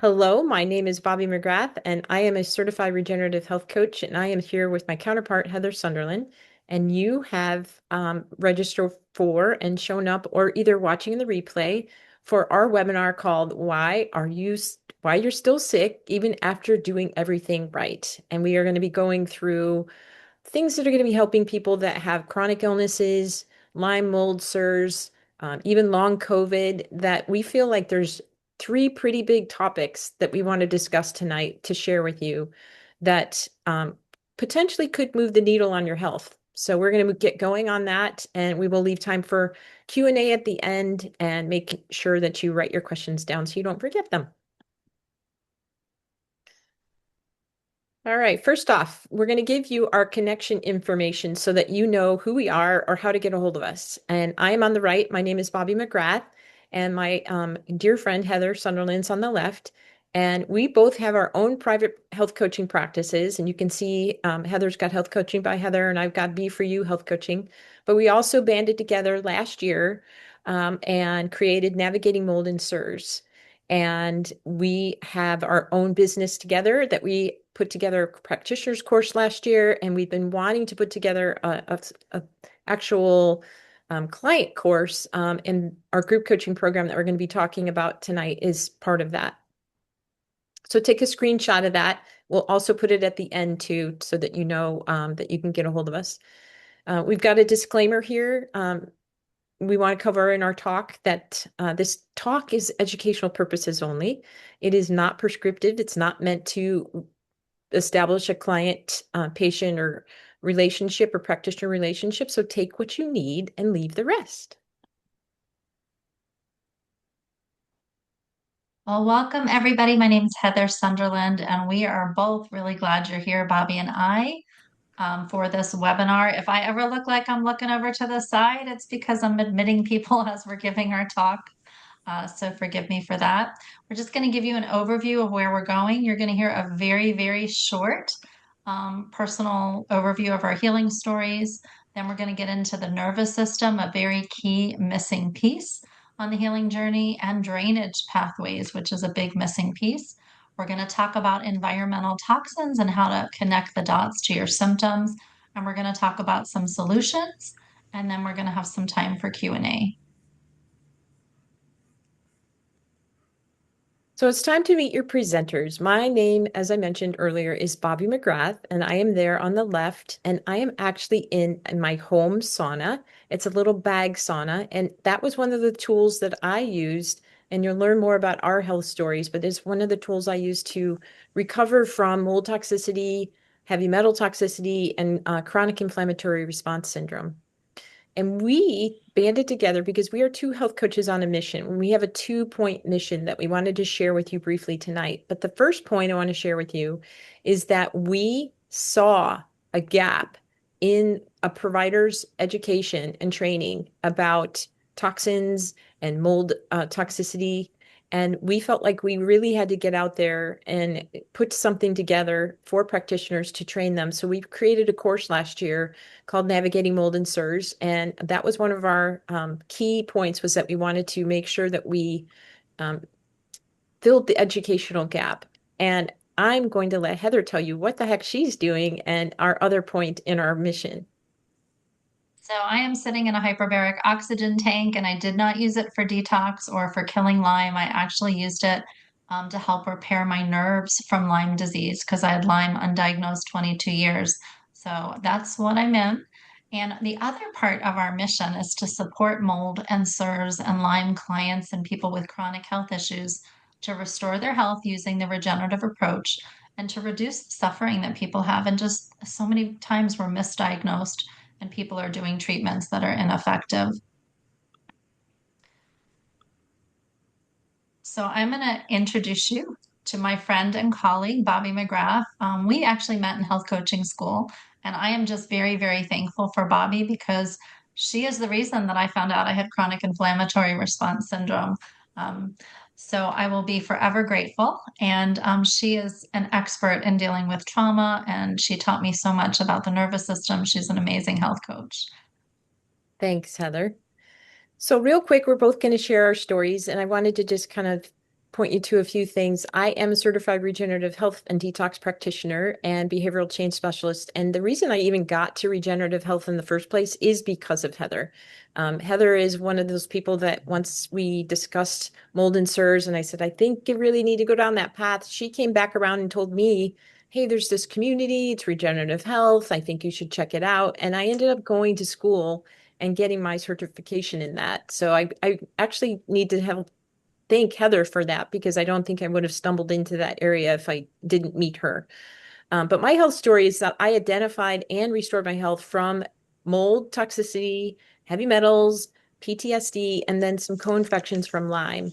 Hello, my name is Bobbi McGrath, and I am a certified regenerative health coach, and I am here with my counterpart, Heather Sunderland. And you have registered for and shown up, or either watching the replay for our webinar called Why You're Still Sick Even After Doing Everything Right. And we are going to be going through things that are going to be helping people that have chronic illnesses, Lyme, mold, SIRS, even long COVID, that we feel like there's three pretty big topics that we want to discuss tonight to share with you that potentially could move the needle on your health. So we're going to get going on that, and we will leave time for Q&A at the end and make sure that you write your questions down so you don't forget them. All right, first off, we're going to give you our connection information so that you know who we are or how to get a hold of us. And I am on the right. My name is Bobbi McGrath, and my dear friend Heather Sunderland's on the left. And we both have our own private health coaching practices. And you can see Heather's got Health Coaching by Heather, and I've got Be For You Health Coaching. But we also banded together last year and created Navigating Mold and SIRS. And we have our own business together that we put together a practitioner's course last year, and we've been wanting to put together a actual client course. And our group coaching program that we're going to be talking about tonight is part of that. So take a screenshot of that. We'll also put it at the end too, so that you know that you can get a hold of us. We've got a disclaimer here. We want to cover in our talk that this talk is educational purposes only. It is not prescriptive. It's not meant to establish a client patient or relationship or practitioner relationship. So take what you need and leave the rest. Well, welcome everybody. My name is Heather Sunderland, and we are both really glad you're here, Bobbi and I, for this webinar. If I ever look like I'm looking over to the side, it's because I'm admitting people as we're giving our talk. So forgive me for that. We're just going to give you an overview of where we're going. You're going to hear a very, very short personal overview of our healing stories. Then we're going to get into the nervous system, a very key missing piece on the healing journey, and drainage pathways, which is a big missing piece. We're going to talk about environmental toxins and how to connect the dots to your symptoms. And we're going to talk about some solutions. And then we're going to have some time for Q&A. So it's time to meet your presenters. My name, as I mentioned earlier, is Bobbi McGrath, and I am there on the left, and I am actually in my home sauna. It's a little bag sauna, and that was one of the tools that I used, and you'll learn more about our health stories, but it's one of the tools I used to recover from mold toxicity, heavy metal toxicity, and chronic inflammatory response syndrome. And we banded together because we are two health coaches on a mission. We have a 2-point mission that we wanted to share with you briefly tonight. But the first point I want to share with you is that we saw a gap in a provider's education and training about toxins and mold toxicity. And we felt like we really had to get out there and put something together for practitioners to train them. So we created a course last year called Navigating Mold and SIRS. And that was one of our key points, was that we wanted to make sure that we um, filled the educational gap. And I'm going to let Heather tell you what the heck she's doing and our other point in our mission. So I am sitting in a hyperbaric oxygen tank, and I did not use it for detox or for killing Lyme. I actually used it to help repair my nerves from Lyme disease because I had Lyme undiagnosed 22 years. So that's what I'm in. And the other part of our mission is to support mold and SIRS and Lyme clients and people with chronic health issues to restore their health using the regenerative approach and to reduce the suffering that people have. And just so many times we're misdiagnosed and people are doing treatments that are ineffective. So I'm going to introduce you to my friend and colleague, Bobbi McGrath. We actually met in health coaching school, and I am just very, very thankful for Bobbi because she is the reason that I found out I had chronic inflammatory response syndrome. Um, so I will be forever grateful. And she is an expert in dealing with trauma, and she taught me so much about the nervous system. She's an amazing health coach. Thanks, Heather. So real quick, we're both going to share our stories, and I wanted to just kind of point you to a few things. I am a certified regenerative health and detox practitioner and behavioral change specialist. And the reason I even got to regenerative health in the first place is because of Heather. Heather is one of those people that once we discussed mold and SIRS, and I said, I think you really need to go down that path. She came back around and told me, hey, there's this community, it's regenerative health. I think you should check it out. And I ended up going to school and getting my certification in that. So I actually need to have thank Heather for that because I don't think I would have stumbled into that area if I didn't meet her. But my health story is that I identified and restored my health from mold toxicity, heavy metals, PTSD, and then some co-infections from Lyme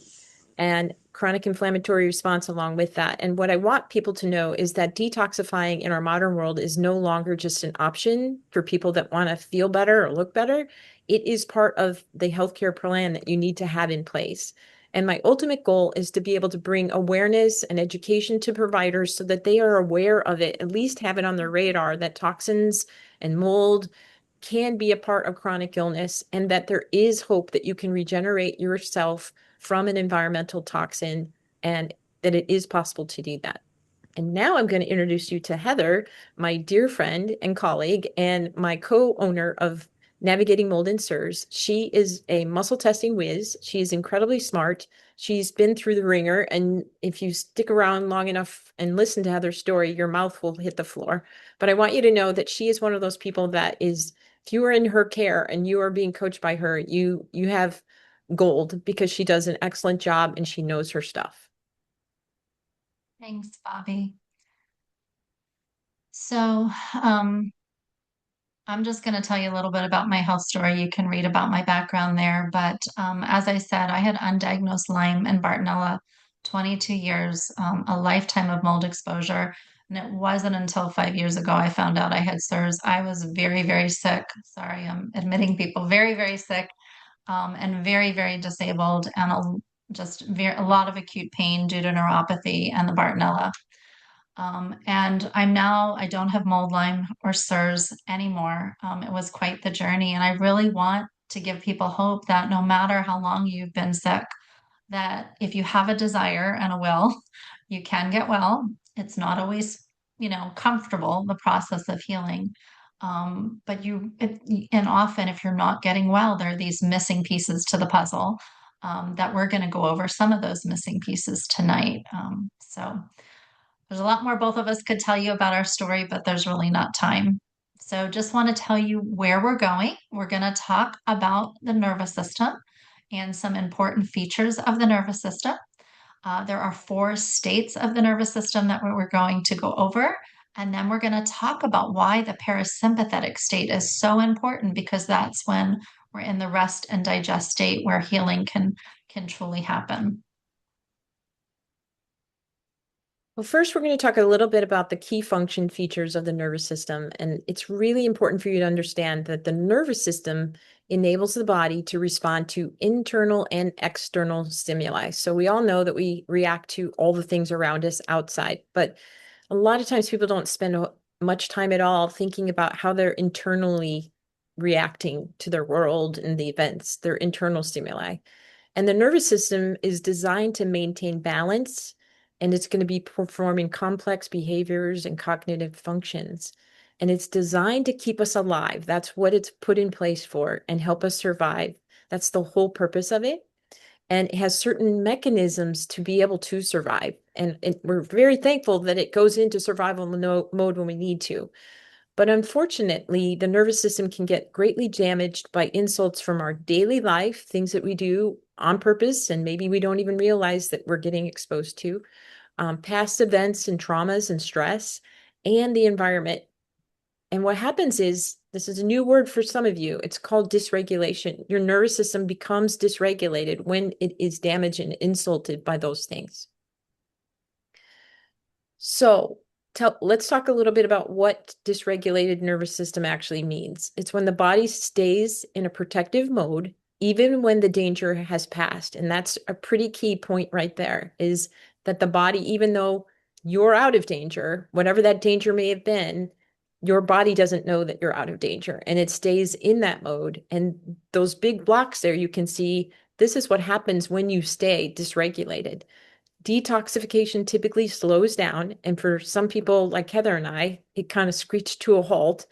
and chronic inflammatory response along with that. And what I want people to know is that detoxifying in our modern world is no longer just an option for people that want to feel better or look better. It is part of the healthcare plan that you need to have in place. And my ultimate goal is to be able to bring awareness and education to providers so that they are aware of it, at least have it on their radar that toxins and mold can be a part of chronic illness and that there is hope that you can regenerate yourself from an environmental toxin and that it is possible to do that. And now I'm going to introduce you to Heather, my dear friend and colleague, and my co-owner of Navigating Mold and SIRS. She is a muscle testing whiz. She is incredibly smart. She's been through the ringer. And if you stick around long enough and listen to Heather's story, your mouth will hit the floor. But I want you to know that she is one of those people that is, if you are in her care and you are being coached by her, you have gold because she does an excellent job and she knows her stuff. Thanks, Bobby. So, um, I'm just going to tell you a little bit about my health story. You can read about my background there. But as I said, I had undiagnosed Lyme and Bartonella, 22 years, a lifetime of mold exposure. And it wasn't until 5 years ago I found out I had SIRS. I was very, very sick. Sorry, I'm admitting people, very, very sick, and very, very disabled, and a lot of acute pain due to neuropathy and the Bartonella. I don't have mold, Lyme, or SIRS anymore. It was quite the journey. And I really want to give people hope that no matter how long you've been sick, that if you have a desire and a will, you can get well. It's not always, comfortable, the process of healing. And often if you're not getting well, there are these missing pieces to the puzzle, that we're going to go over some of those missing pieces tonight. So there's a lot more both of us could tell you about our story, but there's really not time. So just want to tell you where we're going. We're going to talk about the nervous system and some important features of the nervous system. There are four states of the nervous system that we're going to go over. And then we're going to talk about why the parasympathetic state is so important, because that's when we're in the rest and digest state where healing can truly happen. Well, first, we're going to talk a little bit about the key function features of the nervous system. And it's really important for you to understand that the nervous system enables the body to respond to internal and external stimuli. So we all know that we react to all the things around us outside, but a lot of times people don't spend much time at all thinking about how they're internally reacting to their world and the events, their internal stimuli. And the nervous system is designed to maintain balance, and it's going to be performing complex behaviors and cognitive functions. And it's designed to keep us alive. That's what it's put in place for and help us survive. That's the whole purpose of it. And it has certain mechanisms to be able to survive. And we're very thankful that it goes into survival mode when we need to. But unfortunately, the nervous system can get greatly damaged by insults from our daily life, things that we do on purpose, and maybe we don't even realize that we're getting exposed to, past events and traumas and stress, and the environment. And what happens is, this is a new word for some of you, it's called dysregulation. Your nervous system becomes dysregulated when it is damaged and insulted by those things. So let's talk a little bit about what dysregulated nervous system actually means. It's when the body stays in a protective mode, even when the danger has passed. And that's a pretty key point right there, is that the body, even though you're out of danger, whatever that danger may have been, your body doesn't know that you're out of danger and it stays in that mode. And those big blocks there, you can see this is what happens when you stay dysregulated. detoxification typically slows down. And for some people like Heather and I, it kind of screeched to a halt.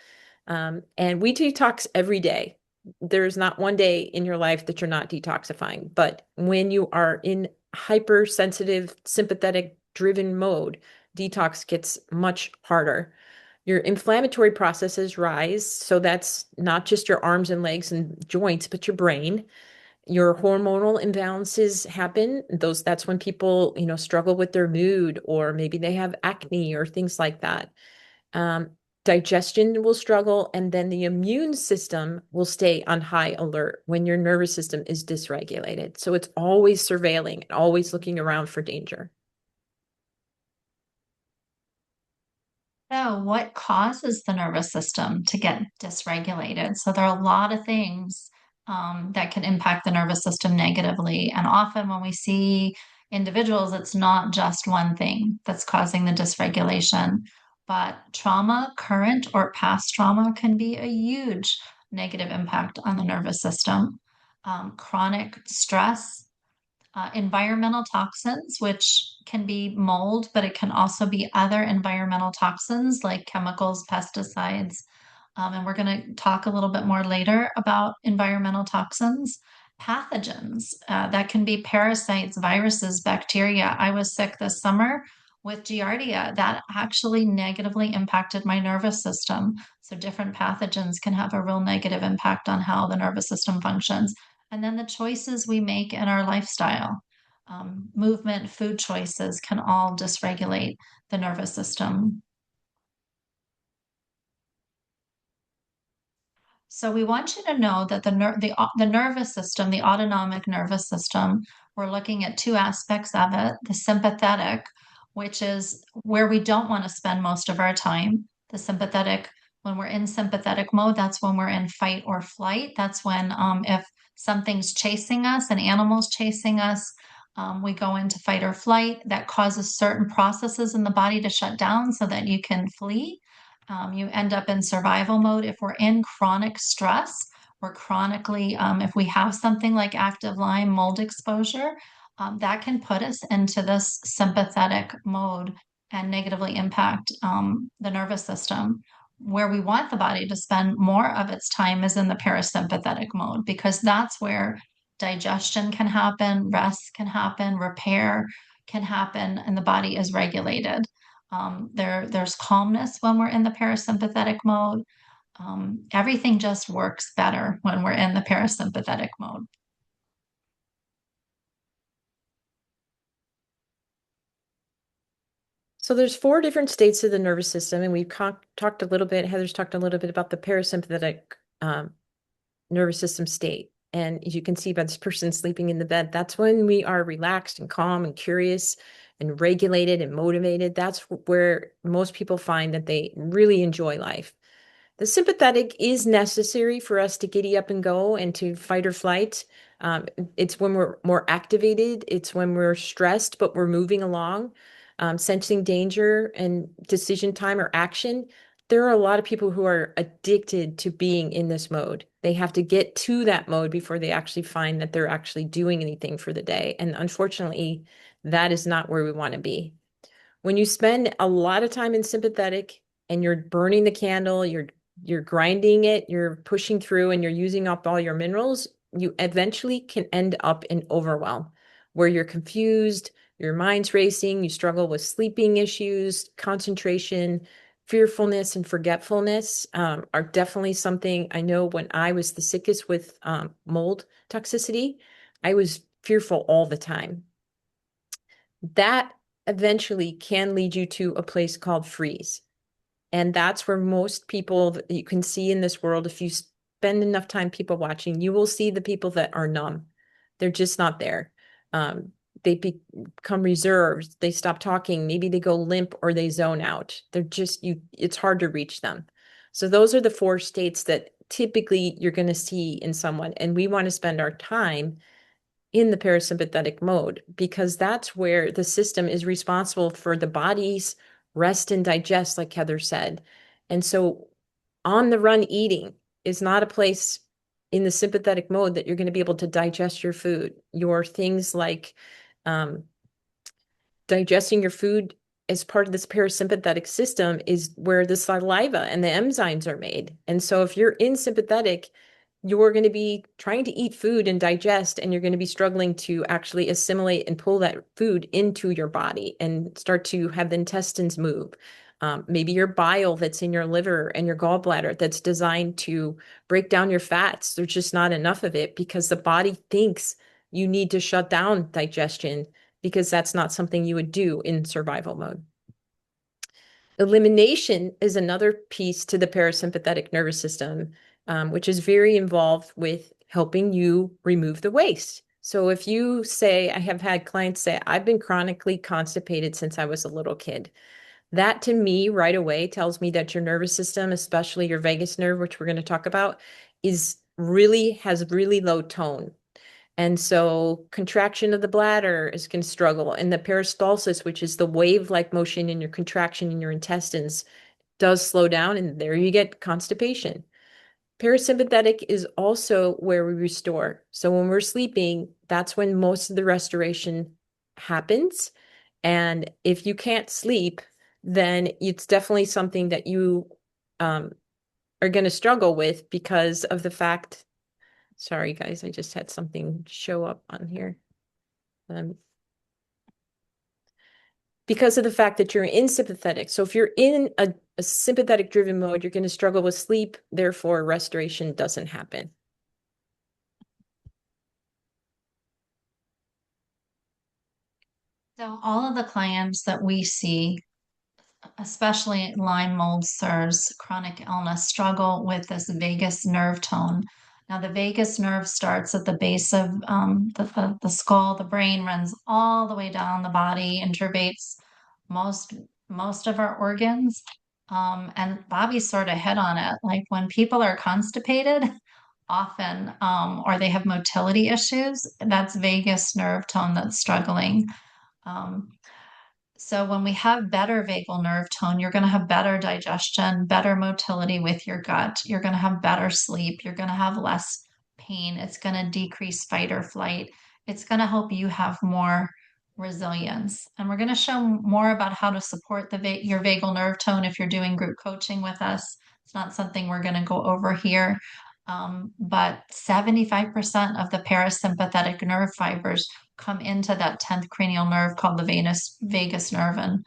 And we detox every day. There's not one day in your life that you're not detoxifying. But when you are in hypersensitive, sympathetic driven mode, detox gets much harder. Your inflammatory processes rise. So that's not just your arms and legs and joints, but your brain. Your hormonal imbalances happen. That's when people, struggle with their mood, or maybe they have acne or things like that. Um, Digestion will struggle, and then the immune system will stay on high alert when your nervous system is dysregulated. So it's always surveilling and always looking around for danger. So, what causes the nervous system to get dysregulated? So, there are a lot of things that can impact the nervous system negatively. And often, when we see individuals, it's not just one thing that's causing the dysregulation, but trauma, current or past trauma, can be a huge negative impact on the nervous system. Chronic stress, environmental toxins, which can be mold, but it can also be other environmental toxins like chemicals, pesticides. And we're going to talk a little bit more later about environmental toxins. Pathogens, that can be parasites, viruses, bacteria. I was sick this summer with Giardia. That actually negatively impacted my nervous system. So, different pathogens can have a real negative impact on how the nervous system functions. And then the choices we make in our lifestyle, movement, food choices can all dysregulate the nervous system. So we want you to know that the nervous system, the autonomic nervous system, we're looking at two aspects of it. The sympathetic, which is where we don't want to spend most of our time. The sympathetic, when we're in sympathetic mode, that's when we're in fight or flight. That's when if something's chasing us, an animal's chasing us, we go into fight or flight. That causes certain processes in the body to shut down so that you can flee. You end up in survival mode. If we're in chronic stress, we're chronically, if we have something like active Lyme mold exposure, that can put us into this sympathetic mode and negatively impact the nervous system. Where we want the body to spend more of its time is in the parasympathetic mode, because that's where digestion can happen, rest can happen, repair can happen, and the body is regulated. There's calmness when we're in the parasympathetic mode. Everything just works better when we're in the parasympathetic mode. So there's four different states of the nervous system, and we've talked a little bit, Heather's talked a little bit about the parasympathetic um, nervous system state. And as you can see by this person sleeping in the bed, that's when we are relaxed and calm and curious and regulated and motivated. That's where most people find that they really enjoy life. The sympathetic is necessary for us to giddy up and go and to fight or flight. It's when we're more activated. It's when we're stressed, but we're moving along, sensing danger and decision time or action. There are a lot of people who are addicted to being in this mode. They have to get to that mode before they actually find that they're actually doing anything for the day. And unfortunately, that is not where we want to be. When you spend a lot of time in sympathetic and you're burning the candle, you're grinding it, you're pushing through and you're using up all your minerals, you eventually can end up in overwhelm where you're confused, your mind's racing, you struggle with sleeping issues, concentration, fearfulness, and forgetfulness are definitely something I know. When I was the sickest with mold toxicity, I was fearful all the time. That eventually can lead you to a place called freeze. And that's where most people that you can see in this world, if you spend enough time people watching, you will see the people that are numb. They're just not there. They become reserved. They stop talking. Maybe they go limp or they zone out. They're just it's hard to reach them. So those are the four states that typically you're going to see in someone. And we want to spend our time in the parasympathetic mode because that's where the system is responsible for the body's rest and digest, like Heather said. And so on the run eating is not a place in the sympathetic mode that you're going to be able to digest your food. Your things like digesting your food as part of this parasympathetic system is where the saliva and the enzymes are made. And so if you're in sympathetic, you're going to be trying to eat food and digest, and you're going to be struggling to actually assimilate and pull that food into your body and start to have the intestines move. Maybe your bile that's in your liver and your gallbladder that's designed to break down your fats. There's just not enough of it because the body thinks you need to shut down digestion because that's not something you would do in survival mode. Elimination is another piece to the parasympathetic nervous system, which is very involved with helping you remove the waste. So if you say, I have had clients say, I've been chronically constipated since I was a little kid. That to me right away tells me that your nervous system, especially your vagus nerve, which we're going to talk about, has really low tone. And so contraction of the bladder is going to struggle. And the peristalsis, which is the wave-like motion in your contraction in your intestines, does slow down. And there you get constipation. Parasympathetic is also where we restore. So when we're sleeping, that's when most of the restoration happens. And if you can't sleep, then it's definitely something that you are going to struggle with because of the fact. Sorry, guys, I just had something show up on here. Um, because of the fact that you're in sympathetic. So if you're in a sympathetic driven mode, you're going to struggle with sleep. Therefore, restoration doesn't happen. So all of the clients that we see, especially Lyme, mold, SIRS, chronic illness, struggle with this vagus nerve tone. Now, the vagus nerve starts at the base of the skull. The brain runs all the way down the body, innervates most most of our organs. And Bobby sort of hit on it. Like when people are constipated, often, or they have motility issues, that's vagus nerve tone that's struggling. Um, so when we have better vagal nerve tone, you're going to have better digestion, better motility with your gut. You're going to have better sleep. You're going to have less pain. It's going to decrease fight or flight. It's going to help you have more resilience. And we're going to show more about how to support your vagal nerve tone if you're doing group coaching with us. It's not something we're going to go over here. But 75% of the parasympathetic nerve fibers come into that 10th cranial nerve called the vagus nerve and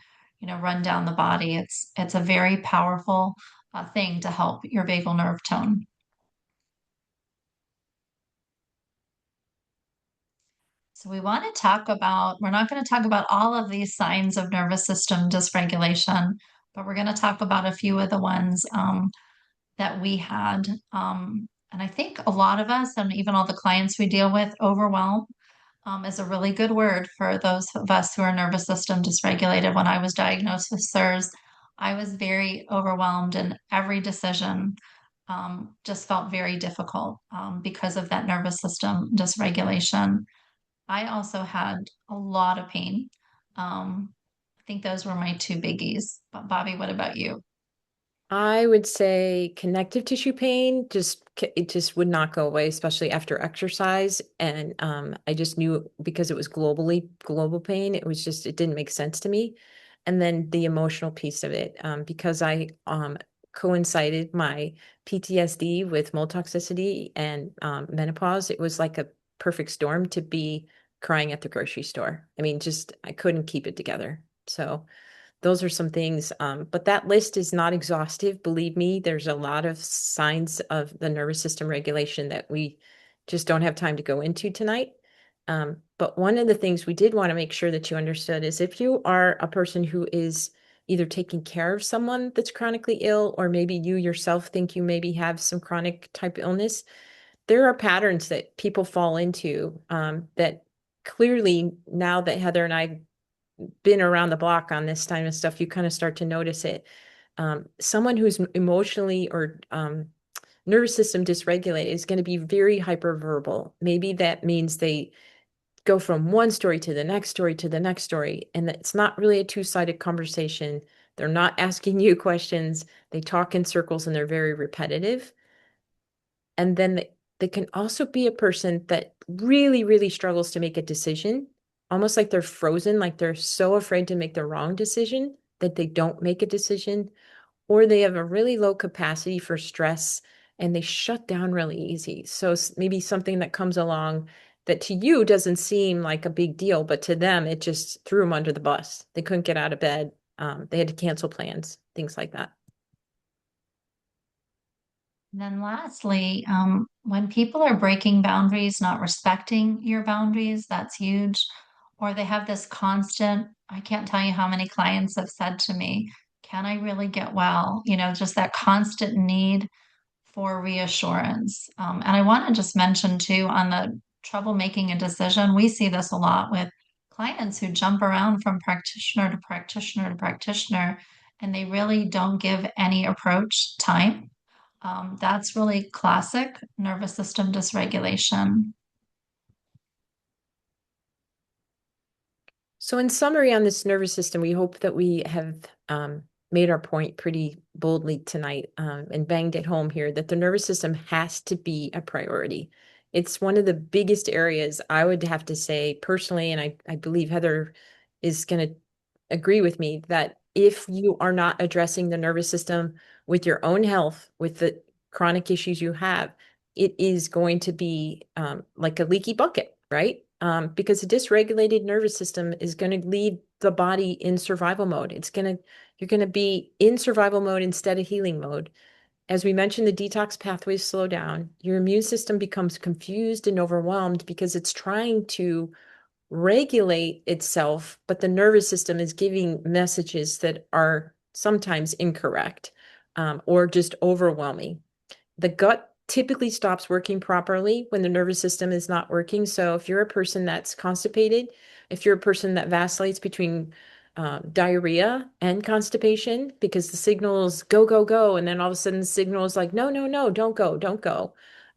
run down the body. It's a very powerful thing to help your vagal nerve tone. So we want to talk about, we're not going to talk about all of these signs of nervous system dysregulation, but we're going to talk about a few of the ones that we had. And I think a lot of us, and even all the clients we deal with, overwhelm is a really good word for those of us who are nervous system dysregulated. When I was diagnosed with SIRS, I was very overwhelmed, and every decision just felt very difficult because of that nervous system dysregulation. I also had a lot of pain. I think those were my two biggies. But Bobbi, what about you? I would say connective tissue pain it just would not go away, especially after exercise. And I just knew because it was global pain, it didn't make sense to me. And then the emotional piece of it, because I coincided my PTSD with mold toxicity and menopause, it was like a perfect storm to be crying at the grocery store. I mean, just I couldn't keep it together. So those are some things. But that list is not exhaustive. Believe me, there's a lot of signs of the nervous system regulation that we just don't have time to go into tonight. But one of the things we did want to make sure that you understood is if you are a person who is either taking care of someone that's chronically ill, or maybe you yourself think you maybe have some chronic type illness, there are patterns that people fall into that clearly now that Heather and I been around the block on this kind of stuff, you kind of start to notice it. Someone who's emotionally or nervous system dysregulated is going to be very hyperverbal. Maybe that means they go from one story to the next story to the next story, and it's not really a two-sided conversation. They're not asking you questions. They talk in circles and they're very repetitive. And then they can also be a person that really, really struggles to make a decision. almost like they're frozen, like they're so afraid to make the wrong decision that they don't make a decision, or they have a really low capacity for stress and they shut down really easy. So maybe something that comes along that to you doesn't seem like a big deal, but to them, it just threw them under the bus. They couldn't get out of bed. They had to cancel plans, things like that. And then lastly, when people are breaking boundaries, not respecting your boundaries, that's huge. Or they have this constant, I can't tell you how many clients have said to me, can I really get well? Just that constant need for reassurance. And I want to just mention too, on the trouble making a decision, we see this a lot with clients who jump around from practitioner to practitioner to practitioner, and they really don't give any approach time. That's really classic nervous system dysregulation. So, in summary, on this nervous system, we hope that we have made our point pretty boldly tonight and banged it home here that the nervous system has to be a priority. It's one of the biggest areas I would have to say personally, and I believe Heather is going to agree with me that if you are not addressing the nervous system with your own health, with the chronic issues you have, it is going to be like a leaky bucket, right? Because a dysregulated nervous system is going to leave the body in survival mode. You're going to be in survival mode instead of healing mode. As we mentioned, the detox pathways slow down. Your immune system becomes confused and overwhelmed because it's trying to regulate itself, but the nervous system is giving messages that are sometimes incorrect or just overwhelming. The gut typically stops working properly when the nervous system is not working. So if you're a person that's constipated, if you're a person that vacillates between diarrhea and constipation, because the signals go, go, go, and then all of a sudden the signal is like, no, no, no, don't go, don't go.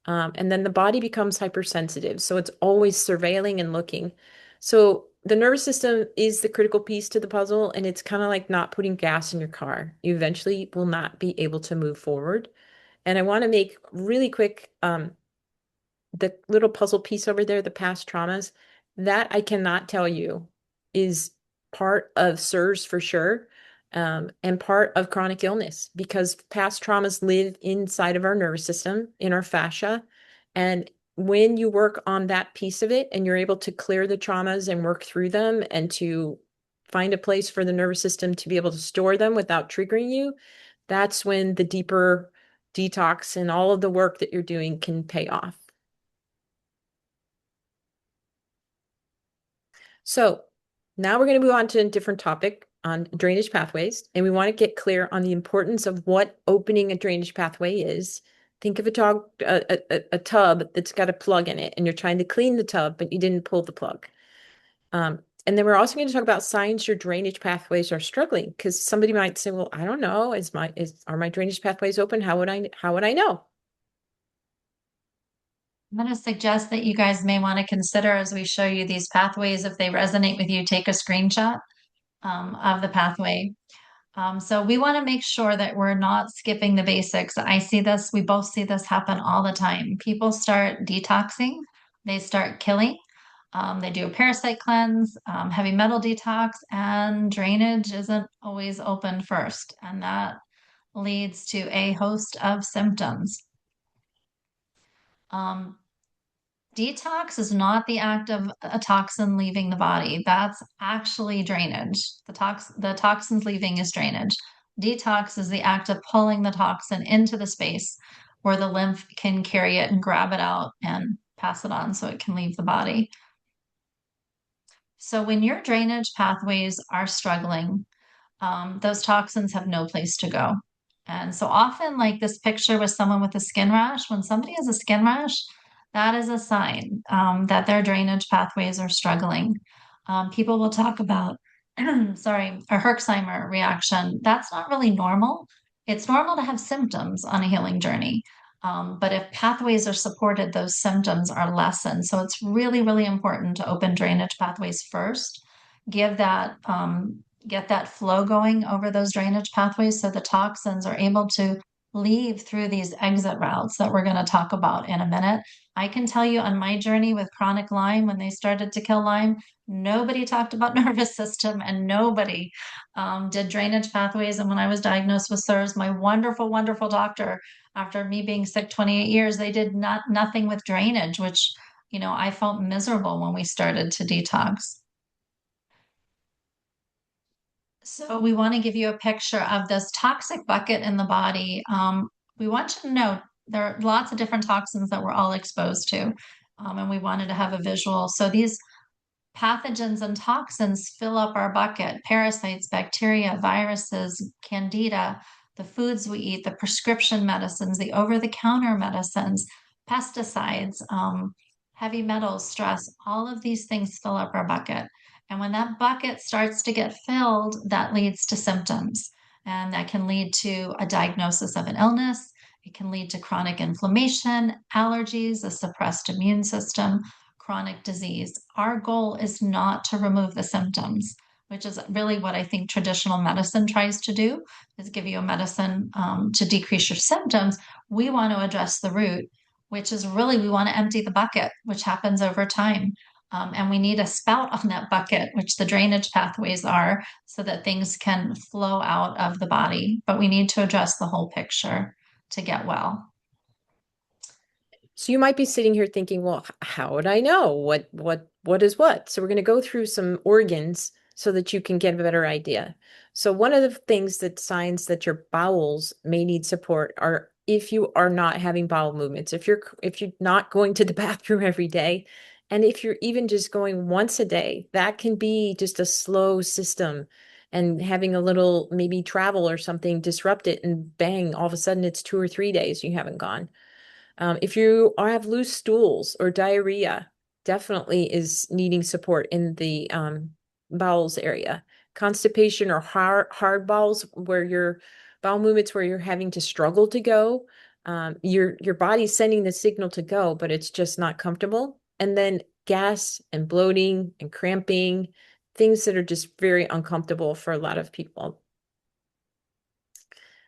And then the body becomes hypersensitive. So it's always surveilling and looking. So the nervous system is the critical piece to the puzzle, and it's kind of like not putting gas in your car. You eventually will not be able to move forward. And I want to make really quick the little puzzle piece over there, the past traumas, that I cannot tell you is part of SIRS for sure, and part of chronic illness because past traumas live inside of our nervous system, in our fascia. And when you work on that piece of it and you're able to clear the traumas and work through them and to find a place for the nervous system to be able to store them without triggering you, that's when the deeper detox and all of the work that you're doing can pay off. So now we're going to move on to a different topic on drainage pathways, and we want to get clear on the importance of what opening a drainage pathway is. Think of a tub that's got a plug in it, and you're trying to clean the tub, but you didn't pull the plug. And then we're also going to talk about signs your drainage pathways are struggling, because somebody might say, "Well, I don't know. Are my drainage pathways open? How would I know?" I'm going to suggest that you guys may want to consider as we show you these pathways, if they resonate with you, take a screenshot of the pathway. So we want to make sure that we're not skipping the basics. I see this, we both see this happen all the time. People start detoxing, they start killing, they do a parasite cleanse, heavy metal detox, and drainage isn't always open first. And that leads to a host of symptoms. Um, Detox is not the act of a toxin leaving the body. That's actually drainage. The toxins leaving is drainage. Detox is the act of pulling the toxin into the space where the lymph can carry it and grab it out and pass it on so it can leave the body. So when your drainage pathways are struggling, those toxins have no place to go. And so often, like this picture with someone with a skin rash, when somebody has a skin rash, that is a sign that their drainage pathways are struggling. People will talk about, sorry, a Herxheimer reaction. That's not really normal. It's normal to have symptoms on a healing journey. But if pathways are supported, those symptoms are lessened. So it's really, really important to open drainage pathways first. Give that get that flow going over those drainage pathways so the toxins are able to leave through these exit routes that we're going to talk about in a minute. I can tell you on my journey with chronic Lyme, when they started to kill Lyme, nobody talked about nervous system and nobody did drainage pathways. And when I was diagnosed with SIRS, my wonderful, wonderful doctor, after me being sick 28 years, they did nothing with drainage, which, I felt miserable when we started to detox. So we want to give you a picture of this toxic bucket in the body. We want you to know there are lots of different toxins that we're all exposed to, and we wanted to have a visual. So these pathogens and toxins fill up our bucket: parasites, bacteria, viruses, candida, the foods we eat, the prescription medicines, the over-the-counter medicines, pesticides, heavy metals, stress. All of these things fill up our bucket. And when that bucket starts to get filled, that leads to symptoms. And that can lead to a diagnosis of an illness. It can lead to chronic inflammation, allergies, a suppressed immune system, chronic disease. Our goal is not to remove the symptoms, which is really what I think traditional medicine tries to do, is give you a medicine to decrease your symptoms. We want to address the root, which is really we want to empty the bucket, which happens over time. And we need a spout on that bucket, which the drainage pathways are, so that things can flow out of the body. But we need to address the whole picture to get well. So you might be sitting here thinking, well, how would I know what is what? So we're going to go through some organs so that you can get a better idea. So one of the things that signs that your bowels may need support are if you are not having bowel movements, if you're not going to the bathroom every day, and if you're even just going once a day, that can be just a slow system. And having a little maybe travel or something disrupt it, and bang, all of a sudden it's 2 or 3 days you haven't gone. If you have loose stools or diarrhea, definitely is needing support in the bowels area. Constipation or hard bowels, where your bowel movements where you're having to struggle to go. Your body's sending the signal to go, but it's just not comfortable. And then gas and bloating and cramping, things that are just very uncomfortable for a lot of people.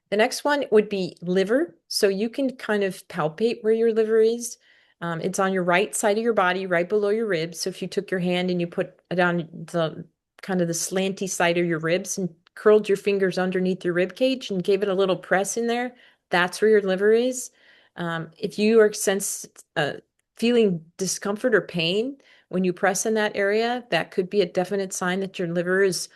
The next one would be liver. So you can kind of palpate where your liver is. It's on your right side of your body, right below your ribs. So if you took your hand and you put it on the kind of the slanty side of your ribs and curled your fingers underneath your rib cage and gave it a little press in there, that's where your liver is. If you are feeling discomfort or pain when you press in that area, that could be a definite sign that your liver is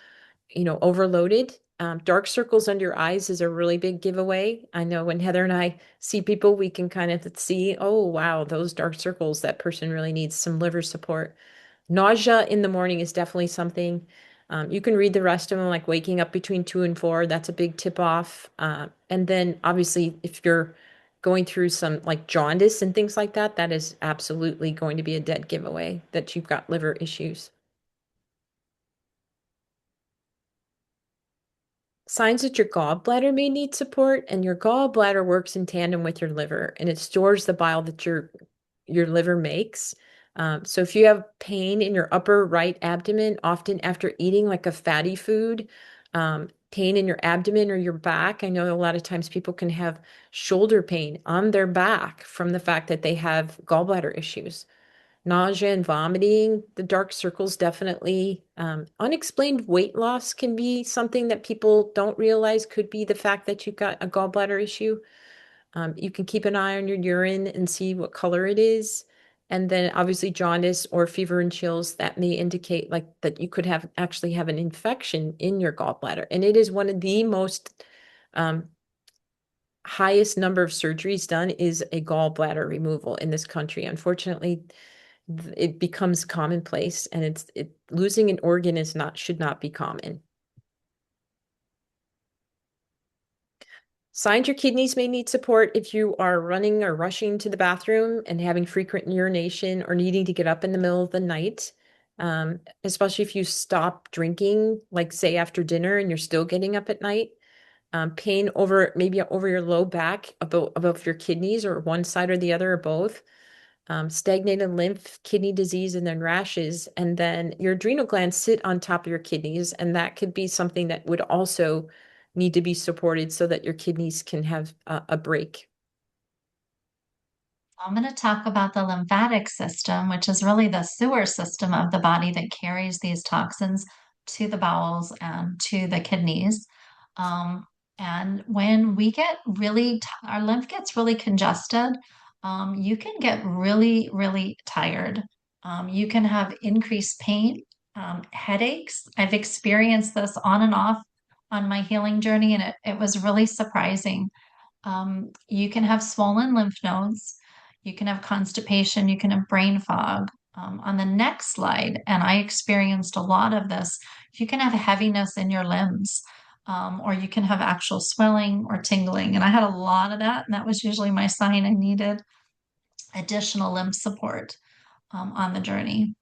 overloaded. Dark circles under your eyes is a really big giveaway. I know when Heather and I see people, we can kind of see, oh, wow, those dark circles, that person really needs some liver support. Nausea in the morning is definitely something. You can read the rest of them, like waking up between 2 and 4. That's a big tip off. And then obviously, if you're going through some like jaundice and things like that, that is absolutely going to be a dead giveaway that you've got liver issues. Signs that your gallbladder may need support, and your gallbladder works in tandem with your liver, and it stores the bile that your liver makes. So if you have pain in your upper right abdomen, often after eating like a fatty food, pain in your abdomen or your back. I know a lot of times people can have shoulder pain on their back from the fact that they have gallbladder issues. Nausea and vomiting, the dark circles definitely. Unexplained weight loss can be something that people don't realize could be the fact that you've got a gallbladder issue. You can keep an eye on your urine and see what color it is. And then obviously jaundice or fever and chills that may indicate like that you could have actually have an infection in your gallbladder. And it is one of the most um, highest number of surgeries done is a gallbladder removal in this country. Unfortunately, it becomes commonplace, and losing an organ is not should not be common. Signs your kidneys may need support if you are running or rushing to the bathroom and having frequent urination or needing to get up in the middle of the night. Especially if you stop drinking, like say after dinner and you're still getting up at night. Pain maybe over your low back, above your kidneys, or one side or the other, or both. Stagnated lymph, kidney disease, and then rashes. And then your adrenal glands sit on top of your kidneys, and that could be something that would also need to be supported so that your kidneys can have a break? I'm going to talk about the lymphatic system, which is really the sewer system of the body that carries these toxins to the bowels and to the kidneys. Um, and when we get our lymph gets really congested, you can get really, really tired. You can have increased pain, headaches. I've experienced this on and off on my healing journey, and it was really surprising. You can have swollen lymph nodes, you can have constipation, you can have brain fog. On the next slide, and I experienced a lot of this, you can have heaviness in your limbs, or you can have actual swelling or tingling. And I had a lot of that, and that was usually my sign I needed additional lymph support on the journey.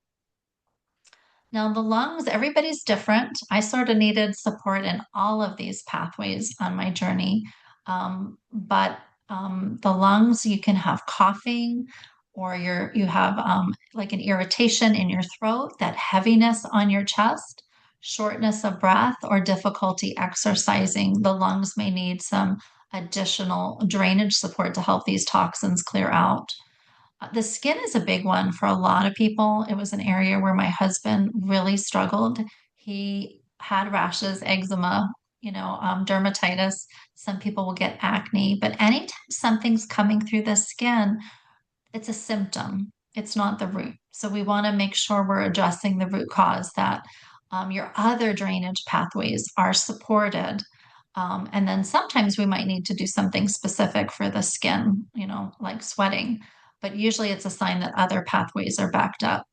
Now, the lungs, everybody's different. I sort of needed support in all of these pathways on my journey. But the lungs, you can have coughing or you have like an irritation in your throat, that heaviness on your chest, shortness of breath, or difficulty exercising. The lungs may need some additional drainage support to help these toxins clear out. The skin is a big one for a lot of people. It was an area where my husband really struggled. He had rashes, eczema, dermatitis. Some people will get acne, but anytime something's coming through the skin, it's a symptom. It's not the root. So we want to make sure we're addressing the root cause, that your other drainage pathways are supported. And then sometimes we might need to do something specific for the skin, like sweating. But usually it's a sign that other pathways are backed up.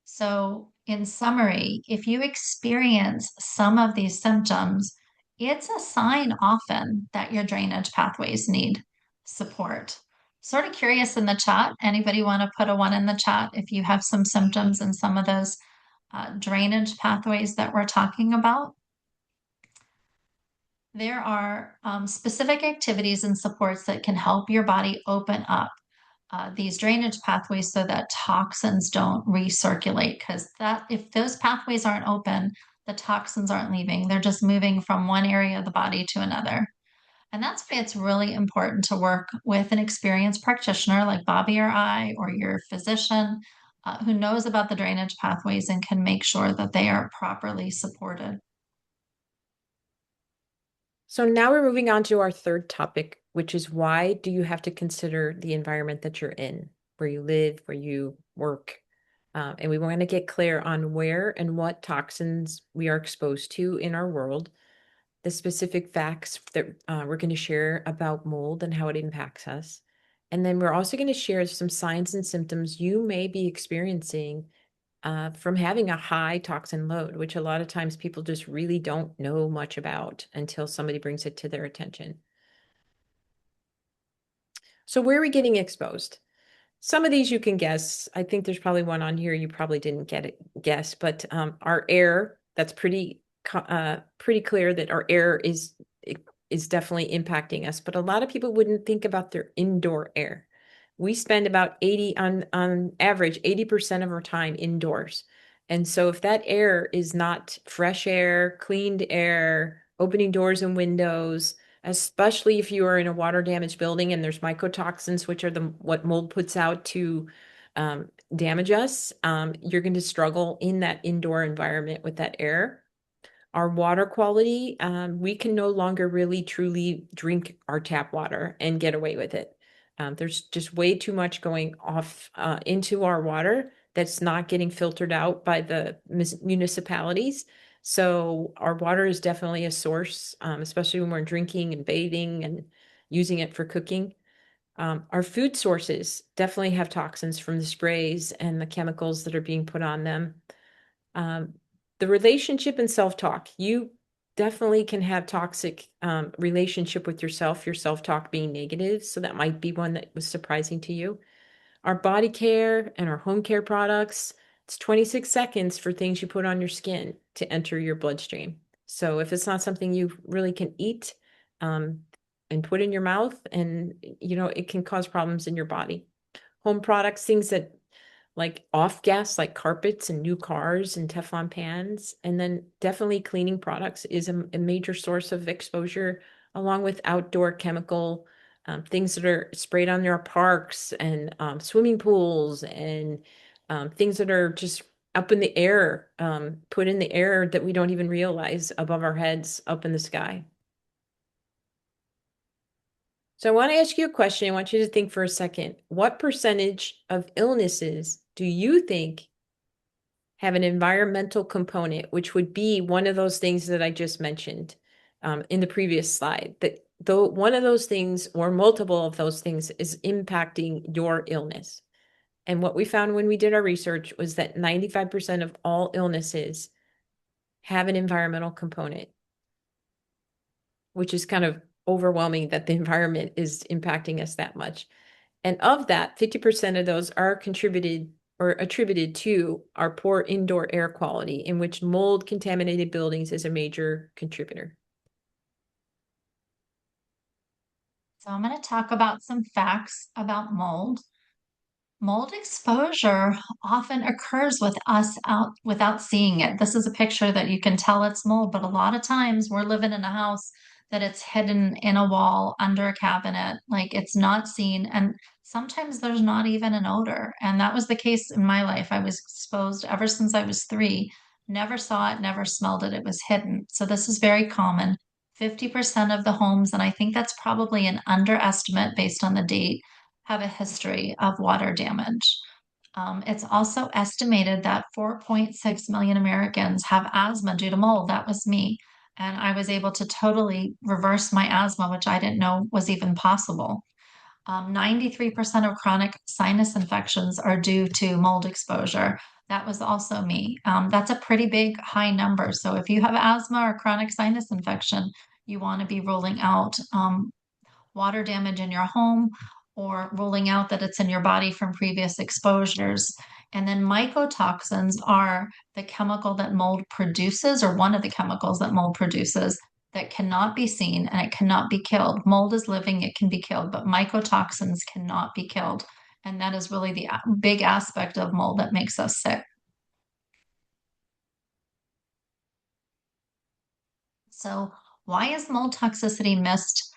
So, in summary, if you experience some of these symptoms, it's a sign often that your drainage pathways need support. Sort of curious in the chat. Anybody want to put a one in the chat if you have some symptoms in some of those drainage pathways that we're talking about? There are specific activities and supports that can help your body open up these drainage pathways so that toxins don't recirculate. Because that, if those pathways aren't open, the toxins aren't leaving. They're just moving from one area of the body to another. And that's why it's really important to work with an experienced practitioner like Bobbi or I, or your physician who knows about the drainage pathways and can make sure that they are properly supported. So now we're moving on to our third topic, which is why do you have to consider the environment that you're in, where you live, where you work? And we want to get clear on where and what toxins we are exposed to in our world, the specific facts that we're going to share about mold and how it impacts us. And then we're also going to share some signs and symptoms you may be experiencing from having a high toxin load, which a lot of times people just really don't know much about until somebody brings it to their attention. So where are we getting exposed? Some of these you can guess. I think there's probably one on here you probably didn't guess, but our air, that's pretty clear that our air is definitely impacting us. But a lot of people wouldn't think about their indoor air. We spend about 80 on average 80% of our time indoors. And so if that air is not fresh air, cleaned air, opening doors and windows, especially if you are in a water damaged building and there's mycotoxins, which are what mold puts out to damage us, you're going to struggle in that indoor environment with that air. Our water quality, we can no longer really truly drink our tap water and get away with it. There's just way too much going off into our water that's not getting filtered out by the municipalities. So our water is definitely a source, especially when we're drinking and bathing and using it for cooking. Our food sources definitely have toxins from the sprays and the chemicals that are being put on them. Um, the relationship and self-talk, you definitely can have toxic relationship with yourself, your self-talk being negative. So that might be one that was surprising to you. Our body care and our home care products, it's 26 seconds for things you put on your skin to enter your bloodstream. So if it's not something you really can eat um, and put in your mouth, and it can cause problems in your body. Home products, things that like off gas, like carpets and new cars and Teflon pans. And then definitely cleaning products is a major source of exposure, along with outdoor chemical things that are sprayed on our parks and swimming pools and things that are just up in the air, put in the air that we don't even realize above our heads, up in the sky. So I want to ask you a question. I want you to think for a second. What percentage of illnesses do you think have an environmental component, which would be one of those things that I just mentioned in the previous slide? That though one of those things or multiple of those things is impacting your illness. And what we found when we did our research was that 95% of all illnesses have an environmental component, which is kind of overwhelming that the environment is impacting us that much. And of that, 50% of those are contributed or attributed to our poor indoor air quality, in which mold contaminated buildings is a major contributor. So I'm going to talk about some facts about mold. Mold exposure often occurs with us out without seeing it. This is a picture that you can tell it's mold, but a lot of times we're living in a house that it's hidden in a wall, under a cabinet, like it's not seen. And sometimes there's not even an odor. And that was the case in my life. I was exposed ever since I was 3, never saw it, never smelled it. It was hidden. So this is very common. 50% of the homes, and I think that's probably an underestimate based on the date, have a history of water damage. It's also estimated that 4.6 million Americans have asthma due to mold. That was me. And I was able to totally reverse my asthma, which I didn't know was even possible. 93% of chronic sinus infections are due to mold exposure. That was also me. That's a pretty big high number. So if you have asthma or chronic sinus infection, you want to be ruling out water damage in your home or ruling out that it's in your body from previous exposures. And then mycotoxins are the chemical that mold produces, or one of the chemicals that mold produces that cannot be seen and it cannot be killed. Mold is living, it can be killed, but mycotoxins cannot be killed. And that is really the big aspect of mold that makes us sick. So, why is mold toxicity missed?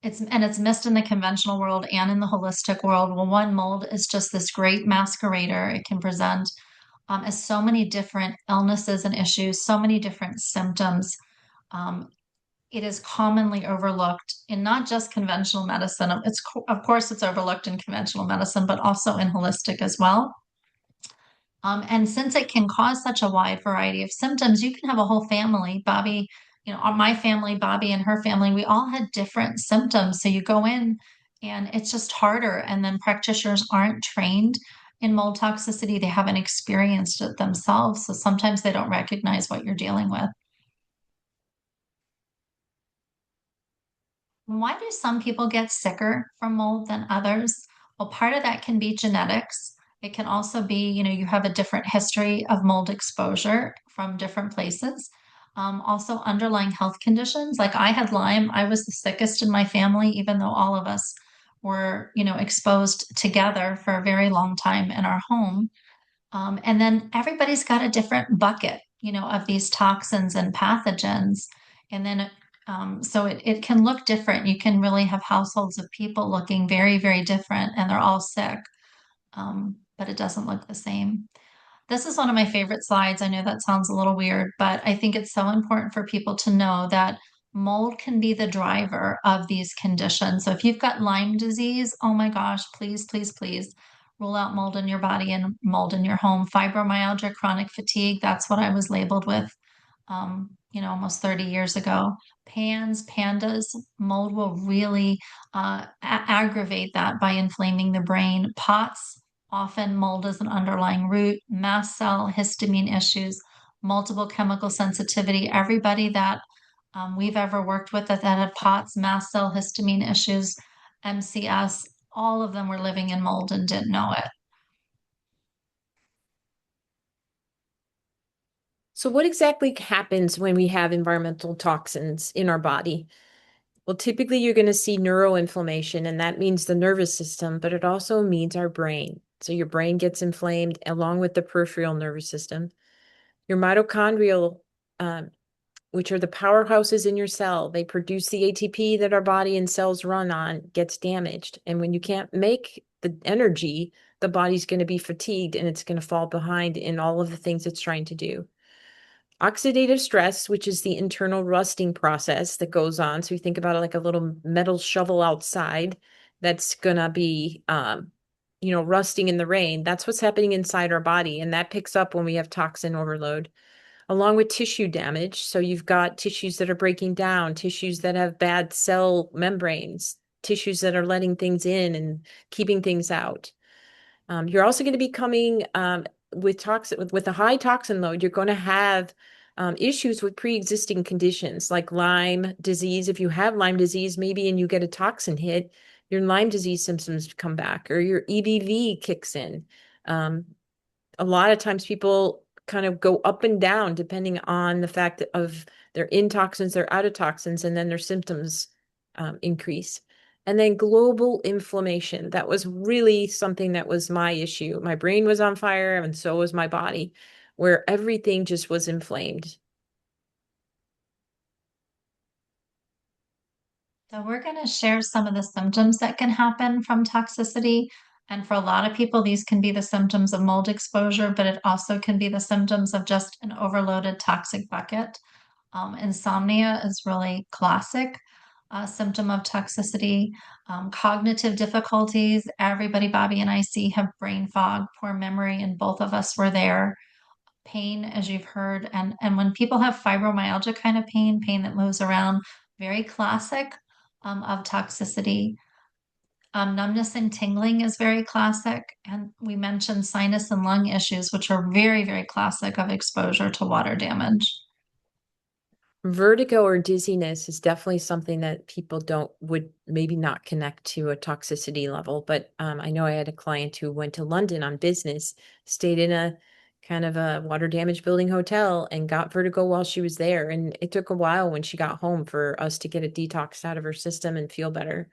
It's missed in the conventional world and in the holistic world. Well, one, mold is just this great masquerader. It can present as so many different illnesses and issues, so many different symptoms. Um, it is commonly overlooked in not just conventional medicine. Of course it's overlooked in conventional medicine, but also in holistic as well. And since it can cause such a wide variety of symptoms, you can have a whole family. Bobbi, my family, Bobbi and her family, we all had different symptoms. So you go in and it's just harder. And then practitioners aren't trained in mold toxicity. They haven't experienced it themselves. So sometimes they don't recognize what you're dealing with. Why do some people get sicker from mold than others? Well, part of that can be genetics. It can also be, you have a different history of mold exposure from different places. Also, underlying health conditions. Like I had Lyme, I was the sickest in my family, even though all of us were, exposed together for a very long time in our home. And then everybody's got a different bucket, of these toxins and pathogens. And then so it can look different. You can really have households of people looking very, very different and they're all sick, but it doesn't look the same. This is one of my favorite slides. I know that sounds a little weird, but I think it's so important for people to know that mold can be the driver of these conditions. So if you've got Lyme disease, oh my gosh, please, please, please rule out mold in your body and mold in your home. Fibromyalgia, chronic fatigue, that's what I was labeled with, almost 30 years ago. Pandas, mold will really aggravate that by inflaming the brain. POTS, often mold is an underlying root, mast cell, histamine issues, multiple chemical sensitivity. Everybody that we've ever worked with that had POTS, mast cell, histamine issues, MCS, all of them were living in mold and didn't know it. So what exactly happens when we have environmental toxins in our body? Well, typically you're going to see neuroinflammation, and that means the nervous system, but it also means our brain. So your brain gets inflamed along with the peripheral nervous system. Your mitochondrial, um, which are the powerhouses in your cell, they produce the ATP that our body and cells run on, gets damaged. And when you can't make the energy, the body's going to be fatigued and it's going to fall behind in all of the things it's trying to do. Oxidative stress, which is the internal rusting process that goes on. So you think about it like a little metal shovel outside that's gonna be, rusting in the rain. That's what's happening inside our body, and that picks up when we have toxin overload, along with tissue damage. So you've got tissues that are breaking down, tissues that have bad cell membranes, tissues that are letting things in and keeping things out. You're also going to be coming with toxin with a high toxin load. You're going to have issues with pre-existing conditions like Lyme disease. If you have Lyme disease, maybe and you get a toxin hit, your Lyme disease symptoms come back, or your EBV kicks in. Um, a lot of times people kind of go up and down depending on the fact of they're in toxins, they're out of toxins, and then their symptoms increase. And then global inflammation. That was really something that was my issue. My brain was on fire, and so was my body, where everything just was inflamed. So we're going to share some of the symptoms that can happen from toxicity. And for a lot of people, these can be the symptoms of mold exposure, but it also can be the symptoms of just an overloaded toxic bucket. Insomnia is really classic symptom of toxicity. Cognitive difficulties. Everybody, Bobbi and I see, have brain fog, poor memory, and both of us were there. Pain, as you've heard, and when people have fibromyalgia kind of pain, pain that moves around, very classic of toxicity. Numbness and tingling is very classic, and we mentioned sinus and lung issues, which are very, very classic of exposure to water damage. Vertigo or dizziness is definitely something that people don't would maybe not connect to a toxicity level. But I know I had a client who went to London on business, stayed in a kind of a water damage building hotel and got vertigo while she was there. And it took a while when she got home for us to get it detoxed out of her system and feel better.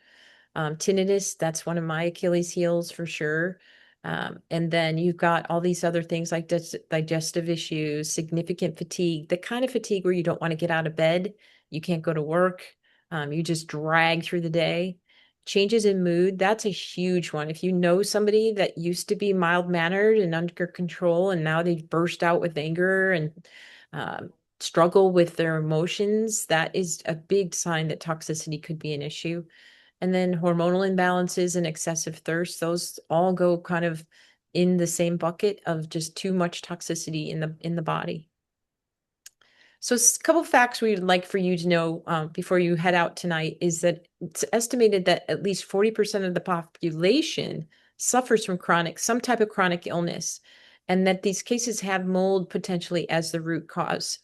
Tinnitus, that's one of my Achilles heels for sure. And then you've got all these other things like digestive issues, significant fatigue, the kind of fatigue where you don't want to get out of bed, you can't go to work, you just drag through the day. Changes in mood, that's a huge one. If you know somebody that used to be mild-mannered and under control, and now they've burst out with anger and um, struggle with their emotions, that is a big sign that toxicity could be an issue. And then hormonal imbalances and excessive thirst, those all go kind of in the same bucket of just too much toxicity in the body. So a couple facts we'd like for you to know before you head out tonight is that it's estimated that at least 40% of the population suffers from some type of chronic illness, and that these cases have mold potentially as the root cause.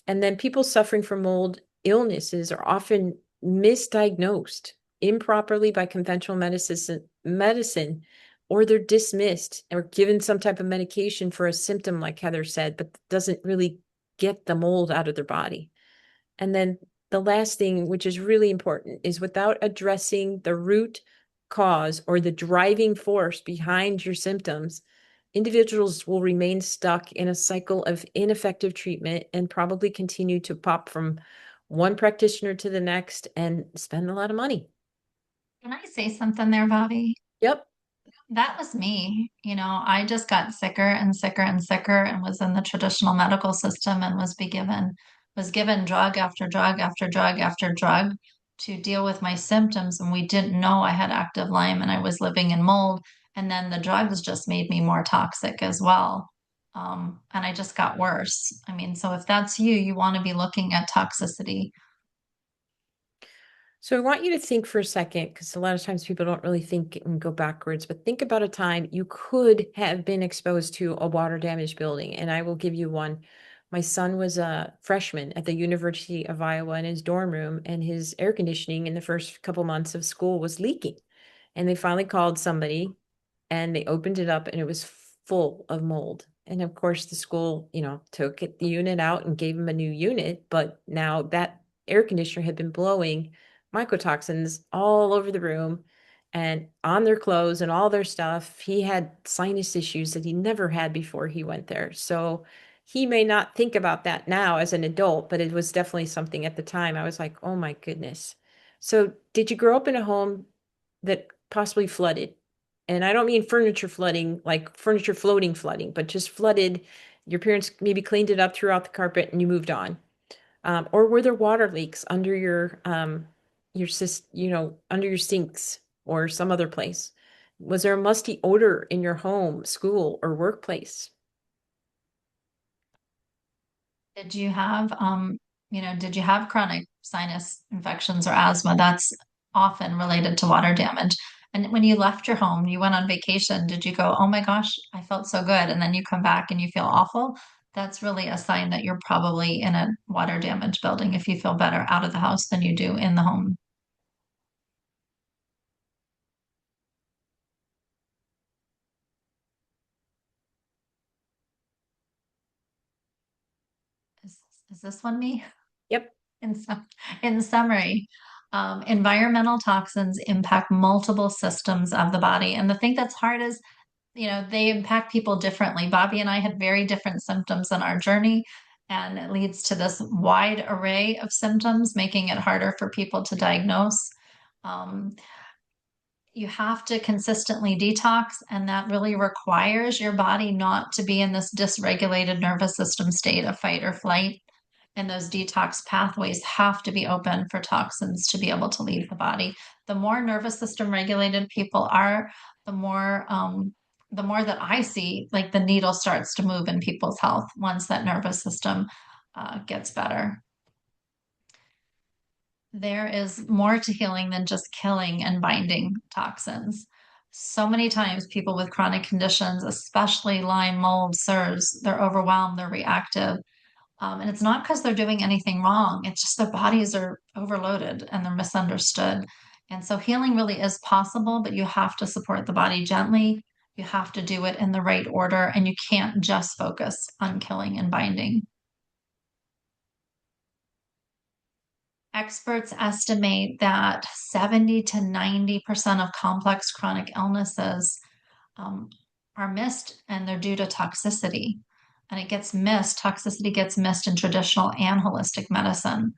And then people suffering from mold illnesses are often misdiagnosed improperly by conventional medicine, or they're dismissed or given some type of medication for a symptom, like Heather said, but doesn't really get the mold out of their body. And then the last thing, which is really important, is without addressing the root cause or the driving force behind your symptoms, individuals will remain stuck in a cycle of ineffective treatment and probably continue to pop from one practitioner to the next and spend a lot of money. Can I say something there, Bobbi? Yep. That was me. I just got sicker and sicker and sicker and was in the traditional medical system and was given drug after drug after drug after drug to deal with my symptoms. And we didn't know I had active Lyme and I was living in mold. And then the drugs just made me more toxic as well. And I just got worse. I mean, so if that's you, you want to be looking at toxicity. So I want you to think for a second, because a lot of times people don't really think and go backwards, but think about a time you could have been exposed to a water damaged building. And I will give you one. My son was a freshman at the University of Iowa in his dorm room, and his air conditioning in the first couple months of school was leaking. And they finally called somebody and they opened it up and it was full of mold. And of course, the school, took the unit out and gave him a new unit. But now that air conditioner had been blowing mycotoxins all over the room. and on their clothes and all their stuff. He had sinus issues that he never had before he went there. So he may not think about that now as an adult, but it was definitely something at the time. I was like, oh my goodness. So did you grow up in a home that possibly flooded? And I don't mean furniture flooding, like furniture floating flooding, but just flooded. Your parents maybe cleaned it up, threw out the carpet, and you moved on. Or were there water leaks under under your sinks or some other place? Was there a musty odor in your home, school, or workplace? Did you have, did you have chronic sinus infections or asthma? That's often related to water damage. And when you left your home, you went on vacation, did you go, oh my gosh, I felt so good? And then you come back and you feel awful? That's really a sign that you're probably in a water damaged building if you feel better out of the house than you do in the home. Is, is this one me? Yep. In, sum, in summary, environmental toxins impact multiple systems of the body. And the thing that's hard is, they impact people differently. Bobbi and I had very different symptoms in our journey, and it leads to this wide array of symptoms, making it harder for people to diagnose. Um, you have to consistently detox, and that really requires your body not to be in this dysregulated nervous system state of fight or flight. And those detox pathways have to be open for toxins to be able to leave the body. The more nervous system regulated people are, the more the more that I see, like the needle starts to move in people's health once that nervous system gets better. There is more to healing than just killing and binding toxins. So many times, people with chronic conditions, especially Lyme, mold, SIRS, they're overwhelmed, they're reactive. And it's not because they're doing anything wrong, it's just their bodies are overloaded and they're misunderstood. And so healing really is possible, but you have to support the body gently. You have to do it in the right order, and you can't just focus on killing and binding. Experts estimate that 70 to 90% of complex chronic illnesses um, are missed, and they're due to toxicity. And toxicity gets missed in traditional and holistic medicine.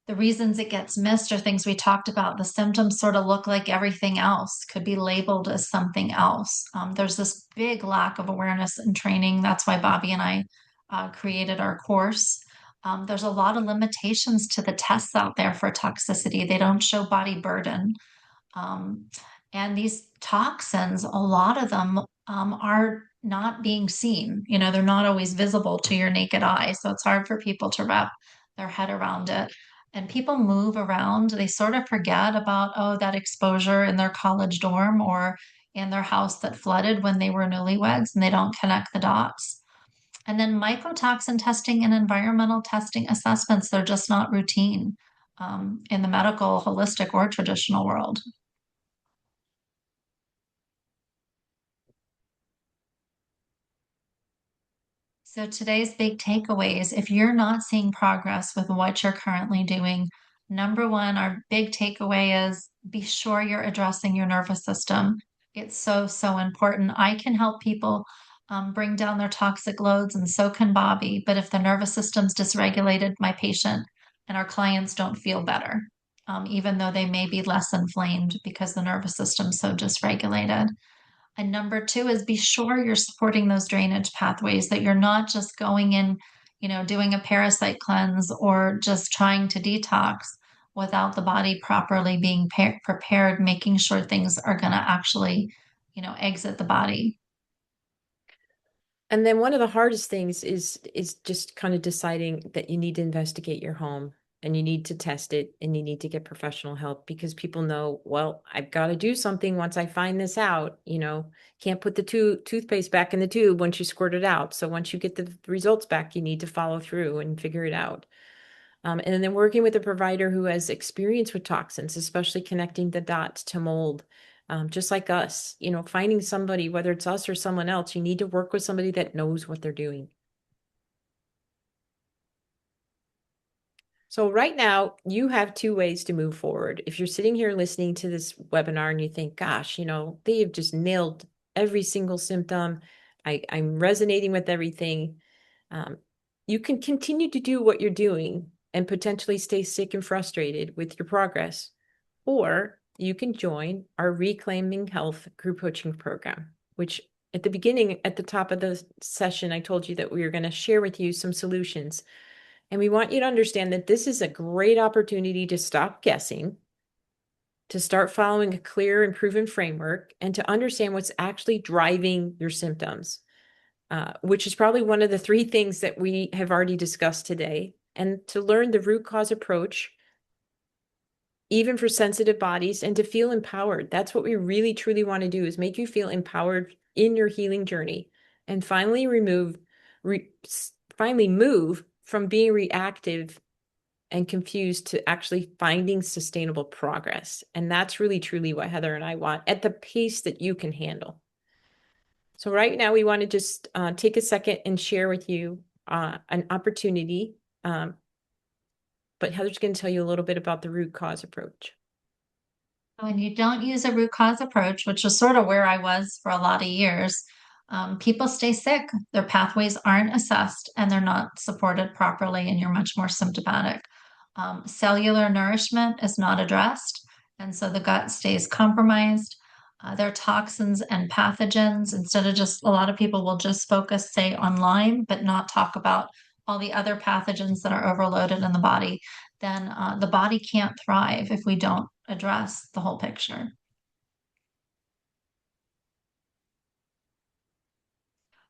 The reasons it gets missed are things we talked about. The symptoms sort of look like everything else, could be labeled as something else. There's this big lack of awareness and training. That's why Bobbi and I created our course. There's a lot of limitations to the tests out there for toxicity. They don't show body burden. Um, and these toxins, a lot of them are not being seen. They're not always visible to your naked eye. So it's hard for people to wrap their head around it. And people move around, they sort of forget about, oh, that exposure in their college dorm or in their house that flooded when they were newlyweds, and they don't connect the dots. And then mycotoxin testing and environmental testing assessments, they're just not routine in the medical, holistic, or traditional world. So today's big takeaways, if you're not seeing progress with what you're currently doing, number one, our big takeaway is be sure you're addressing your nervous system. It's so, so important. I can help people bring down their toxic loads, and so can Bobbi. But if the nervous system's dysregulated, my patient and our clients don't feel better, even though they may be less inflamed because the nervous system's so dysregulated. And number two is be sure you're supporting those drainage pathways, that you're not just going in, doing a parasite cleanse or just trying to detox without the body properly being prepared, making sure things are going to actually, exit the body. And then one of the hardest things is just kind of deciding that you need to investigate your home and you need to test it and you need to get professional help because people know, well, I've got to do something once I find this out, can't put the toothpaste back in the tube once you squirt it out. So once you get the results back, you need to follow through and figure it out. And then working with a provider who has experience with toxins, especially connecting the dots to mold, just like us, finding somebody, whether it's us or someone else, you need to work with somebody that knows what they're doing. So right now, you have two ways to move forward. If you're sitting here listening to this webinar and you think, gosh, they have just nailed every single symptom. I'm resonating with everything. Um, you can continue to do what you're doing and potentially stay sick and frustrated with your progress. Or you can join our Reclaiming Health group coaching program, which at the beginning, at the top of the session, I told you that we were going to share with you some solutions. And we want you to understand that this is a great opportunity to stop guessing, to start following a clear and proven framework, and to understand what's actually driving your symptoms, which is probably one of the three things that we have already discussed today, and to learn the root cause approach, even for sensitive bodies, and to feel empowered. That's what we really truly want to do, is make you feel empowered in your healing journey and finally re, finally move from being reactive and confused to actually finding sustainable progress. And that's really truly what Heather and I want at the pace that you can handle. So right now we want to just take a second and share with you an opportunity. But Heather's going to tell you a little bit about the root cause approach. When you don't use a root cause approach, which is sort of where I was for a lot of years, people stay sick. Their pathways aren't assessed and they're not supported properly, and you're much more symptomatic. Cellular nourishment is not addressed, and so the gut stays compromised. There are toxins and pathogens. Instead of just, a lot of people will just focus, say, on Lyme, but not talk about all the other pathogens that are overloaded in the body. Then the body can't thrive if we don't address the whole picture.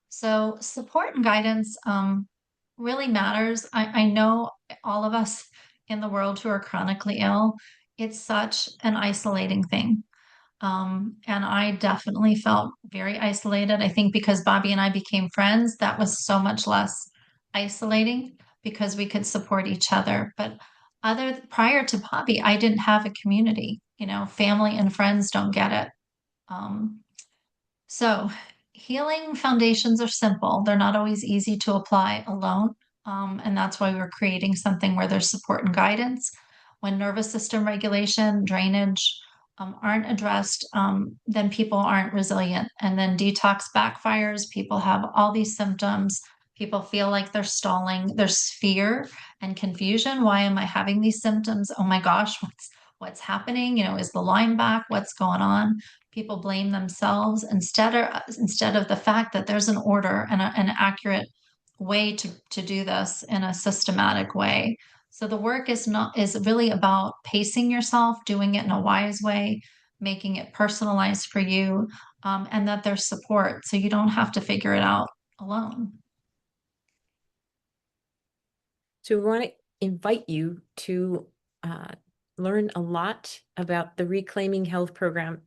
So support and guidance really matters. I know all of us in the world who are chronically ill, it's such an isolating thing. And I definitely felt very isolated. I think because Bobbi and I became friends, that was so much less isolating because we could support each other. But prior to Bobbi, I didn't have a community. Family and friends don't get it. Um, so, healing foundations are simple. They're not always easy to apply alone. And that's why we're creating something where there's support and guidance. When nervous system regulation, drainage aren't addressed, then people aren't resilient. And then detox backfires. People have all these symptoms. People feel like they're stalling. There's fear and confusion. Why am I having these symptoms? Oh my gosh, what's happening? Is the Lyme back? What's going on? People blame themselves instead of the fact that there's an order and an accurate way to do this in a systematic way. So the work is really about pacing yourself, doing it in a wise way, making it personalized for you, and that there's support so you don't have to figure it out alone. So we want to invite you to uh, learn a lot about the Reclaiming Health program.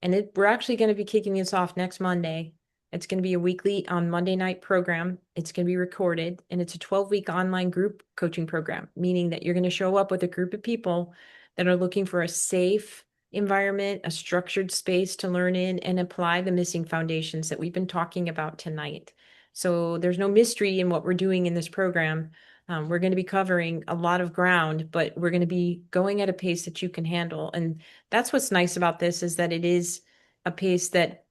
And we're actually going to be kicking this off next Monday. It's going to be a weekly on Monday night program. It's going to be recorded, and it's a 12-week online group coaching program, meaning that you're going to show up with a group of people that are looking for a safe environment, a structured space to learn in and apply the missing foundations that we've been talking about tonight. So there's no mystery in what we're doing in this program. We're going to be covering a lot of ground, but we're going to be going at a pace that you can handle. And that's what's nice about this, is that it is a pace that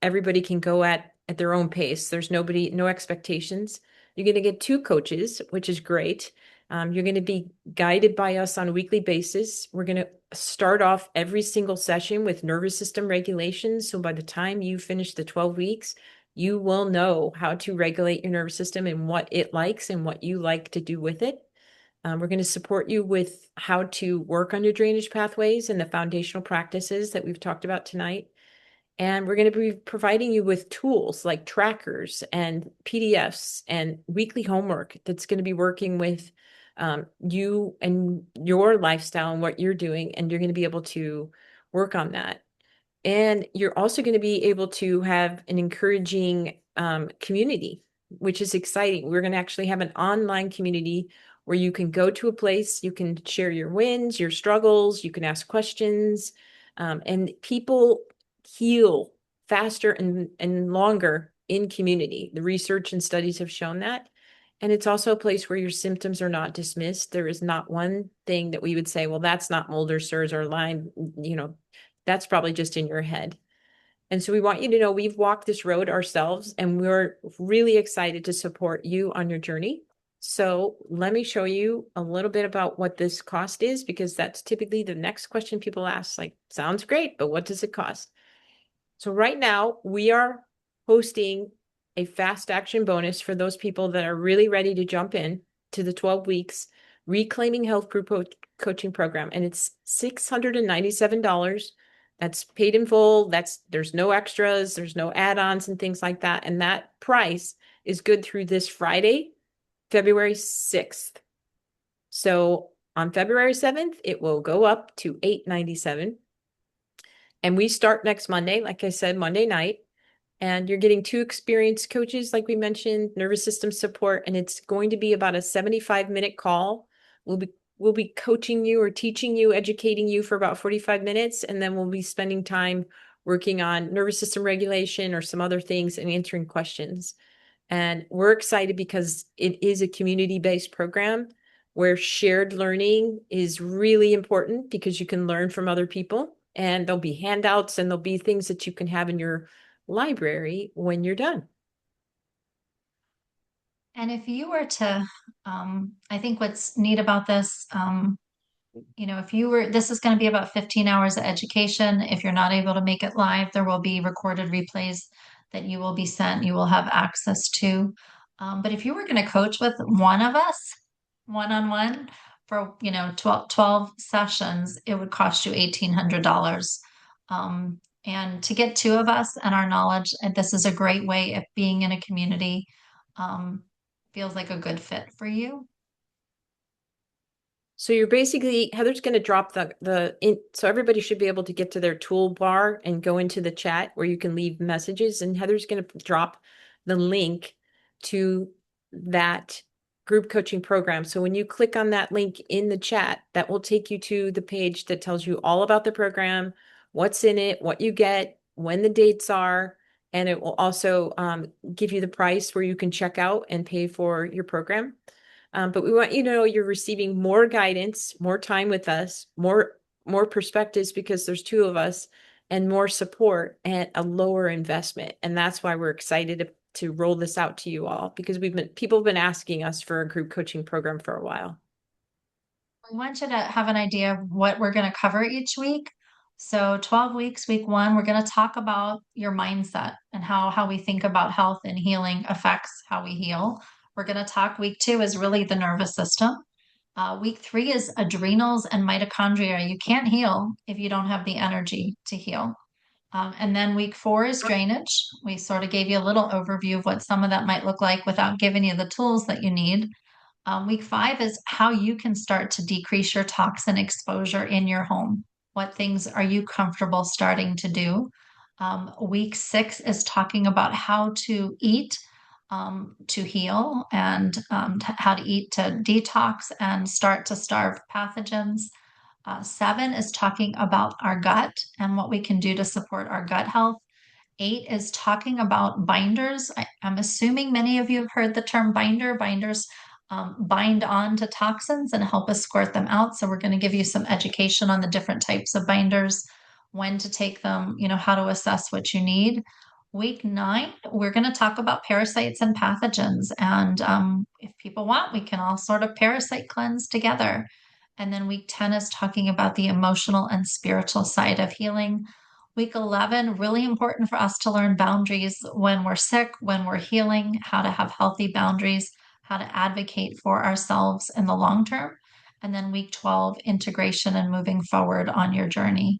everybody can go at their own pace. There's no expectations. You're going to get two coaches, which is great. You're going to be guided by us on a weekly basis. We're going to start off every single session with nervous system regulation. So by the time you finish the 12 weeks, you will know how to regulate your nervous system and what it likes and what you like to do with it. We're going to support you with how to work on your drainage pathways and the foundational practices that we've talked about tonight. And we're going to be providing you with tools like trackers and PDFs and weekly homework that's going to be working with you and your lifestyle and what you're doing. And you're going to be able to work on that. And you're also going to be able to have an encouraging community, which is exciting. We're going to actually have an online community where you can go to a place, you can share your wins, your struggles, you can ask questions, and people heal faster and longer in community. The research and studies have shown that. And it's also a place where your symptoms are not dismissed. There is not one thing that we would say, well, that's not mold or SIRS or Lyme, that's probably just in your head. And so we want you to know we've walked this road ourselves and we're really excited to support you on your journey. So let me show you a little bit about what this cost is, because that's typically the next question people ask, like, sounds great, but what does it cost? So right now we are hosting a fast action bonus for those people that are really ready to jump in to the 12 weeks Reclaiming Health Group Coaching Program. And it's $697. That's paid in full. There's no extras, there's no add-ons and things like that. And that price is good through this Friday, February 6th. So on February 7th, it will go up to $897. And we start next Monday, like I said, Monday night. And you're getting two experienced coaches, like we mentioned, nervous system support, and it's going to be about a 75-minute call. We'll be coaching you or teaching you, educating you for about 45 minutes, and then we'll be spending time working on nervous system regulation or some other things and answering questions. And we're excited because it is a community-based program where shared learning is really important because you can learn from other people, and there'll be handouts and there'll be things that you can have in your library when you're done. And if you were to, I think what's neat about this, if you were, this is going to be about 15 hours of education. If you're not able to make it live, there will be recorded replays that you will be sent, you will have access to. But if you were going to coach with one of us, one-on-one, for, 12 sessions, it would cost you $1,800. And to get two of us and our knowledge, and this is a great way of being in a community, um, feels like a good fit for you. So you're basically, Heather's going to drop so everybody should be able to get to their toolbar and go into the chat where you can leave messages. And Heather's going to drop the link to that group coaching program. So when you click on that link in the chat, that will take you to the page that tells you all about the program, what's in it, what you get, when the dates are, and it will also give you the price where you can check out and pay for your program. But we want you to know you're receiving more guidance, more time with us, more perspectives because there's two of us, and more support at a lower investment. And that's why we're excited to roll this out to you all, because people have been asking us for a group coaching program for a while. We want you to have an idea of what we're going to cover each week. So 12 weeks, week one, we're going to talk about your mindset and how we think about health and healing affects how we heal. We're going to talk week two is really the nervous system. Week three is adrenals and mitochondria. You can't heal if you don't have the energy to heal. And then week four is drainage. We sort of gave you a little overview of what some of that might look like without giving you the tools that you need. Week five is how you can start to decrease your toxin exposure in your home. What things are you comfortable starting to do? Week six is talking about how to eat to heal and how to eat to detox and start to starve pathogens. Seven is talking about our gut and what we can do to support our gut health. Eight is talking about binders. I'm assuming many of you have heard the term binder. Binders bind on to toxins and help us squirt them out. So we're going to give you some education on the different types of binders, when to take them, how to assess what you need. Week nine, we're going to talk about parasites and pathogens. And if people want, we can all sort of parasite cleanse together. And then week 10 is talking about the emotional and spiritual side of healing. Week 11, really important for us to learn boundaries when we're sick, when we're healing, how to have healthy boundaries, how to advocate for ourselves in the long term. And then week 12, integration and moving forward on your journey.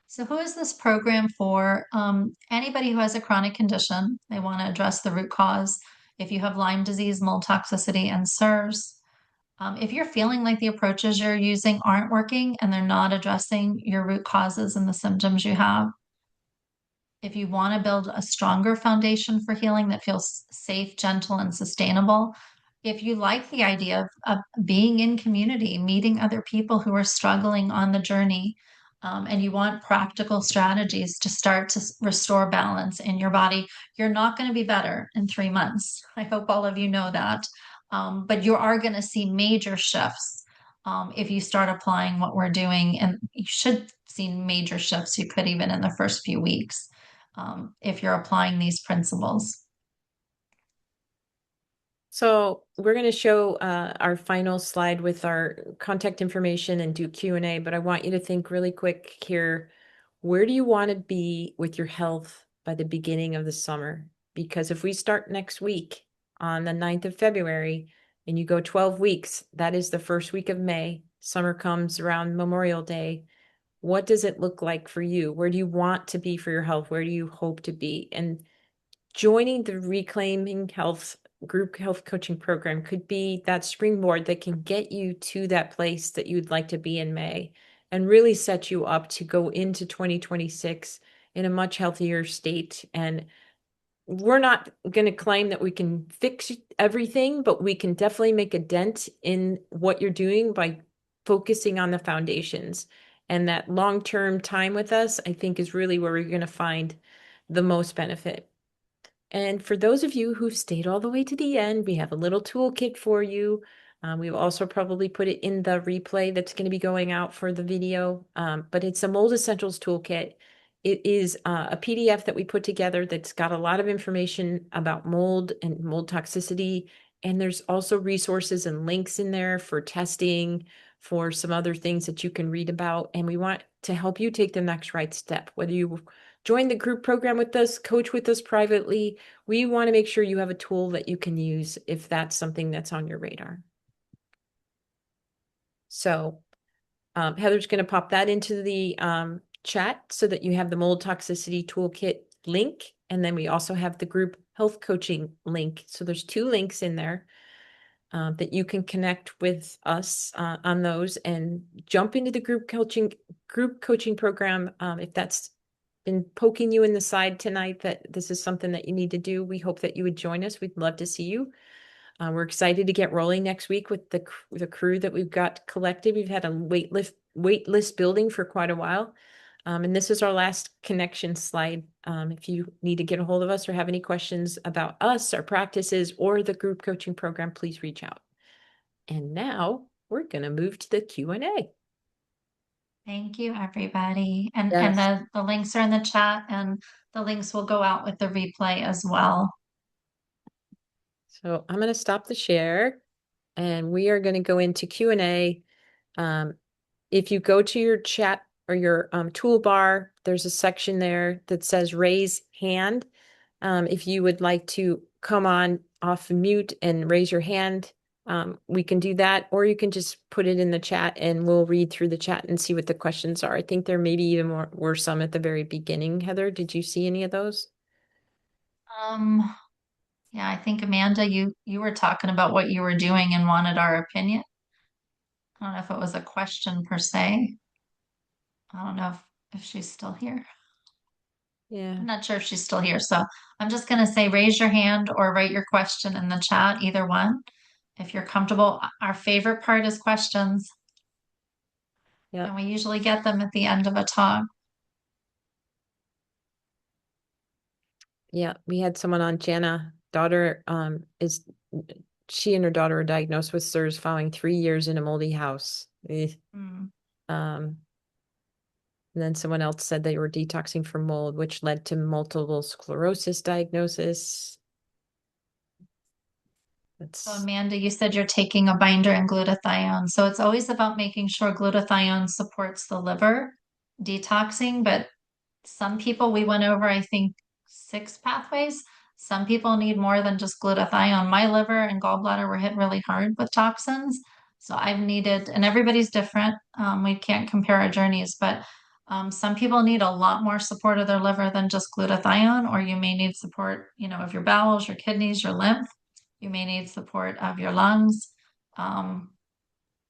So, who is this program for? Anybody who has a chronic condition, they want to address the root cause. If you have Lyme disease, mold toxicity, and SIRS, if you're feeling like the approaches you're using aren't working and they're not addressing your root causes and the symptoms you have, if you want to build a stronger foundation for healing that feels safe, gentle, and sustainable, if you like the idea of being in community, meeting other people who are struggling on the journey, and you want practical strategies to start to restore balance in your body. You're not going to be better in 3 months. I hope all of you know that. But you are going to see major shifts if you start applying what we're doing. And you should see major shifts. You could even in the first few weeks if you're applying these principles. So we're going to show our final slide with our contact information and do Q&A, but I want you to think really quick here. Where do you want to be with your health by the beginning of the summer? Because if we start next week on the 9th of February and you go 12 weeks, that is the first week of May. Summer comes around Memorial Day. What does it look like for you? Where do you want to be for your health? Where do you hope to be? And joining the Reclaiming Health group health coaching program could be that springboard that can get you to that place that you'd like to be in May and really set you up to go into 2026 in a much healthier state. And we're not going to claim that we can fix everything, but we can definitely make a dent in what you're doing by focusing on the foundations. And that long-term time with us, I think, is really where we're going to find the most benefit. And for those of you who've stayed all the way to the end, we have a little toolkit for you. We've also probably put it in the replay that's going to be going out for the video, but it's a Mold Essentials toolkit. It is a PDF that we put together that's got a lot of information about mold and mold toxicity. And there's also resources and links in there for testing, for some other things that you can read about. And we want to help you take the next right step, whether you join the group program with us, coach with us privately. We want to make sure you have a tool that you can use if that's something that's on your radar. So Heather's going to pop that into the chat so that you have the mold toxicity toolkit link. And then we also have the group health coaching link. So there's two links in there that you can connect with us on those and jump into the group coaching program if that's been poking you in the side tonight that this is something that you need to do. We hope that you would join us. We'd love to see you. We're excited to get rolling next week with the crew that we've got collected. We've had a wait list building for quite a while. And this is our last connection slide. If you need to get a hold of us or have any questions about us, our practices, or the group coaching program, please reach out. And now we're going to move to the Q&A. Thank you, everybody. And Yes. the links are in the chat, and the links will go out with the replay as well. So I'm going to stop the share and we are going to go into Q&A. If you go to your chat or your toolbar, there's a section there that says raise hand. If you would like to come on off mute and raise your hand, we can do that, or you can just put it in the chat and we'll read through the chat and see what the questions are. I think there maybe even were some at the very beginning. Heather, did you see any of those? Um, yeah, I think Amanda, you were talking about what you were doing and wanted our opinion. I don't know if it was a question per se. I don't know if she's still here. Yeah. I'm not sure if she's still here. So I'm just going to say raise your hand or write your question in the chat, either one. If you're comfortable, our favorite part is questions, Yeah. and we usually get them at the end of a talk. Yeah. We had someone on, Jana, daughter, she and her daughter are diagnosed with SIRS following 3 years in a moldy house. Mm. Um, and then someone else said they were detoxing from mold, which led to multiple sclerosis diagnosis. So That's Amanda, you said you're taking a binder and glutathione. So it's always about making sure glutathione supports the liver detoxing, but some people, we went over, I think, 6 pathways. Some people need more than just glutathione. My liver and gallbladder were hit really hard with toxins. So I've needed, and everybody's different. We can't compare our journeys, but some people need a lot more support of their liver than just glutathione, or you may need support, of your bowels, your kidneys, your lymph. You may need support of your lungs. Um,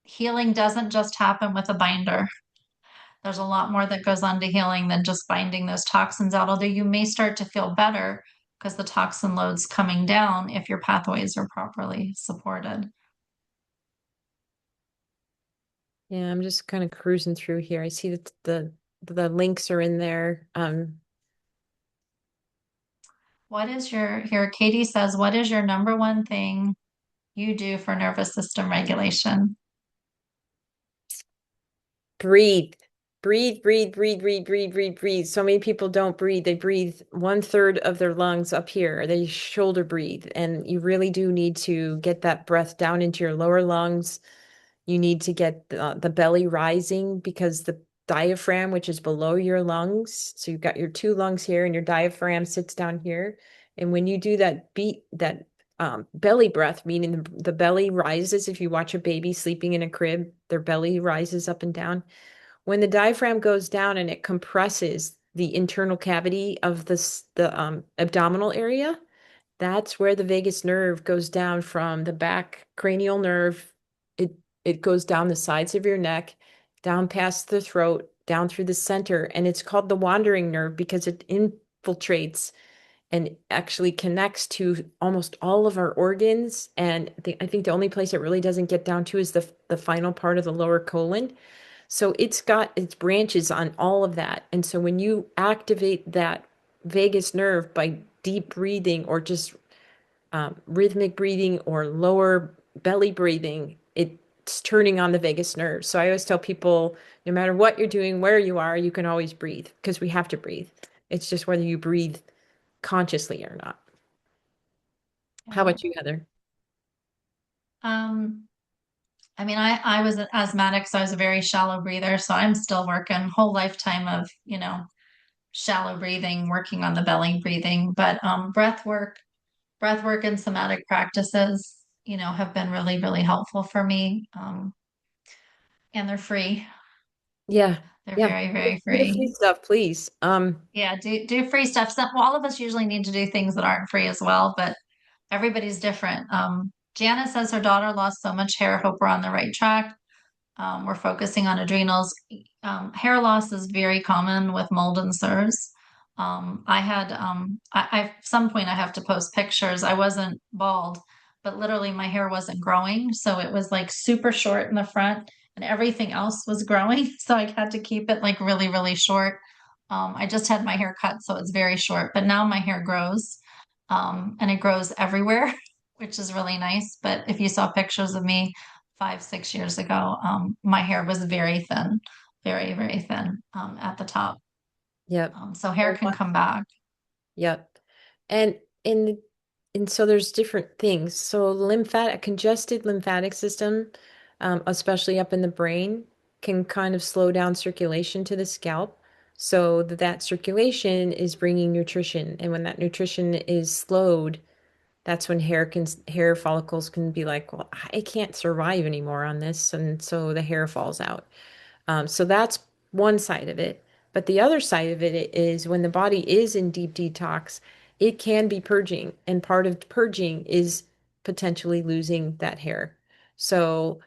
Healing doesn't just happen with a binder. There's a lot more that goes on to healing than just binding those toxins out, although you may start to feel better because the toxin load's coming down if your pathways are properly supported. Yeah, I'm just kind of cruising through here. I see that the the links are in there. What is your, here, Katie says, what is your number one thing you do for nervous system regulation? Breathe. Breathe, breathe, breathe, breathe, breathe, breathe, breathe. So many people don't breathe. They breathe 1/3 of their lungs up here. They shoulder breathe. And you really do need to get that breath down into your lower lungs. You need to get the belly rising because the diaphragm, which is below your lungs, so you've got your two lungs here and your diaphragm sits down here. And when you do that belly breath, meaning the belly rises, if you watch a baby sleeping in a crib, their belly rises up and down. When the diaphragm goes down and it compresses the internal cavity of the abdominal area, that's where the vagus nerve goes down from the back cranial nerve. It goes down the sides of your neck, down past the throat, down through the center, and it's called the wandering nerve because it infiltrates and actually connects to almost all of our organs. And I think the only place it really doesn't get down to is the final part of the lower colon. So it's got its branches on all of that. And so when you activate that vagus nerve by deep breathing or just rhythmic breathing or lower belly breathing, it's turning on the vagus nerve. So I always tell people, no matter what you're doing, where you are, you can always breathe because we have to breathe. It's just whether you breathe consciously or not. How Yeah. about you, Heather? Um, I mean, I was an asthmatic, so I was a very shallow breather. So I'm still working whole lifetime of, shallow breathing, working on the belly breathing. But breath work and somatic practices, have been really, really helpful for me. And they're free. Yeah, They're yeah. very, Do very the free free. stuff, please. Yeah, do free stuff. Well, all of us usually need to do things that aren't free as well, but everybody's different. Janice says her daughter lost so much hair. Hope we're on the right track. We're focusing on adrenals. Hair loss is very common with mold and SIRS. At some point I have to post pictures. I wasn't bald, but literally my hair wasn't growing. So it was like super short in the front and everything else was growing. So I had to keep it like really, really short. I just had my hair cut, so it's very short, but now my hair grows, and it grows everywhere, which is really nice. But if you saw pictures of me 5, 6 years ago, my hair was very thin, very, very thin, at the top. Yep. So hair can come back. Yep. And and and so there's different things. So lymphatic congested lymphatic system, especially up in the brain, can kind of slow down circulation to the scalp. So that circulation is bringing nutrition, and when that nutrition is slowed, that's when hair follicles can be like, well, I can't survive anymore on this, and so the hair falls out. So that's one side of it. But the other side of it is when the body is in deep detox, it can be purging. And part of purging is potentially losing that hair. So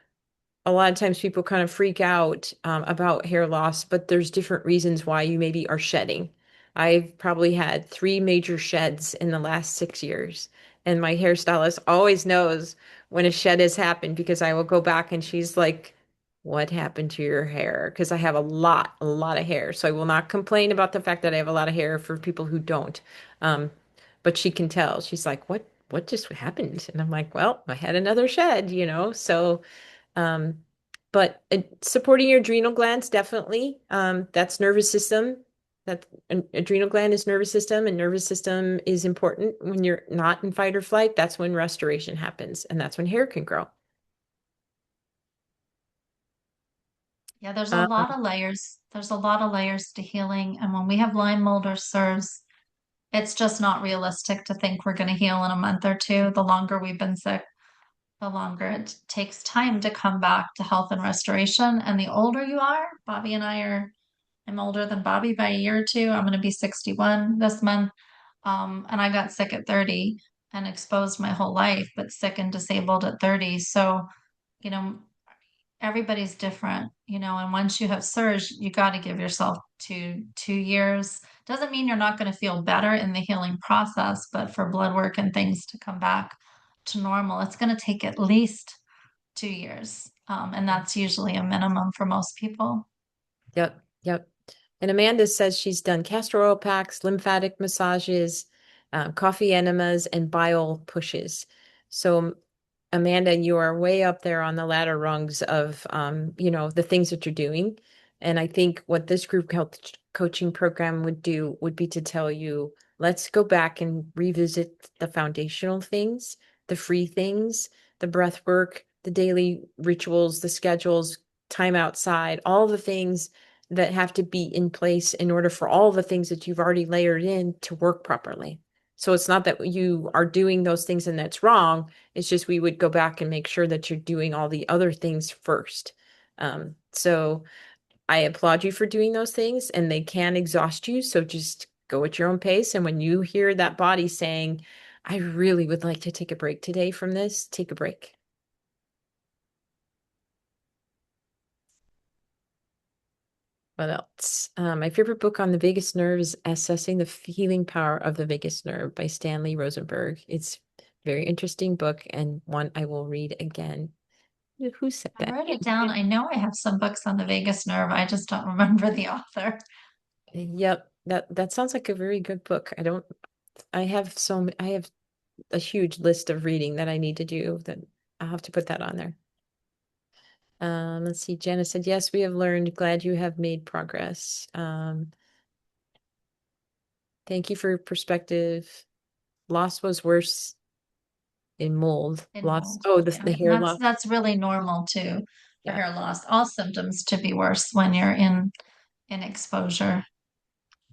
a lot of times people kind of freak out about hair loss, but there's different reasons why you maybe are shedding. I've probably had 3 major sheds in the last 6 years, and my hairstylist always knows when a shed has happened because I will go back and she's like, "What happened to your hair?" Because I have a lot of hair. So I will not complain about the fact that I have a lot of hair for people who don't. Um, but she can tell. She's like, what just happened?" And I'm like, "Well, I had another shed." So um, but supporting your adrenal glands, definitely. That's nervous system. That an adrenal gland is nervous system, and nervous system is important when you're not in fight or flight. That's when restoration happens, and that's when hair can grow. Yeah, there's a Um, lot of layers. There's a lot of layers to healing. And when we have Lyme mold or SIRS, it's just not realistic to think we're going to heal in a month or two. The longer we've been sick, the longer it takes time to come back to health and restoration. And the older you are, Bobby and I are, I'm older than Bobby by a year or two. I'm going to be 61 this month. And I got sick at 30 and exposed my whole life, but sick and disabled at 30. So, you know, everybody's different, and once you have surge, you got to give yourself 2 years. Doesn't mean you're not going to feel better in the healing process, but for blood work and things to come back to normal, it's going to take at least 2 years. And that's usually a minimum for most people. yep, yep. And Amanda says she's done castor oil packs, lymphatic massages, coffee enemas, and bile pushes. So, Amanda, you are way up there on the ladder rungs of, the things that you're doing. And I think what this group health coaching program would do would be to tell you, let's go back and revisit the foundational things, the free things, the breath work, the daily rituals, the schedules, time outside, all the things that have to be in place in order for all the things that you've already layered in to work properly. So it's not that you are doing those things and that's wrong. It's just we would go back and make sure that you're doing all the other things first. So I applaud you for doing those things, and they can exhaust you. So just go at your own pace. And when you hear that body saying, I really would like to take a break today from this, take a break. What else? My favorite book on the vagus nerve is Assessing the Healing Power of the Vagus Nerve by Stanley Rosenberg. It's a very interesting book and one I will read again. Who said I that? wrote it down. I know I have some books on the vagus nerve. I just don't remember the author. Yep, that sounds like a very good book. I have a huge list of reading that I need to do that I'll have to put that on there. Let's see. Jana said, yes, we have learned. Glad you have made progress. Thank you for your perspective. Loss was worse in mold. In Loss. mold. Oh, the Yeah. And hair that's loss. that's really normal too for Yeah. hair loss. All symptoms to be worse when you're in exposure.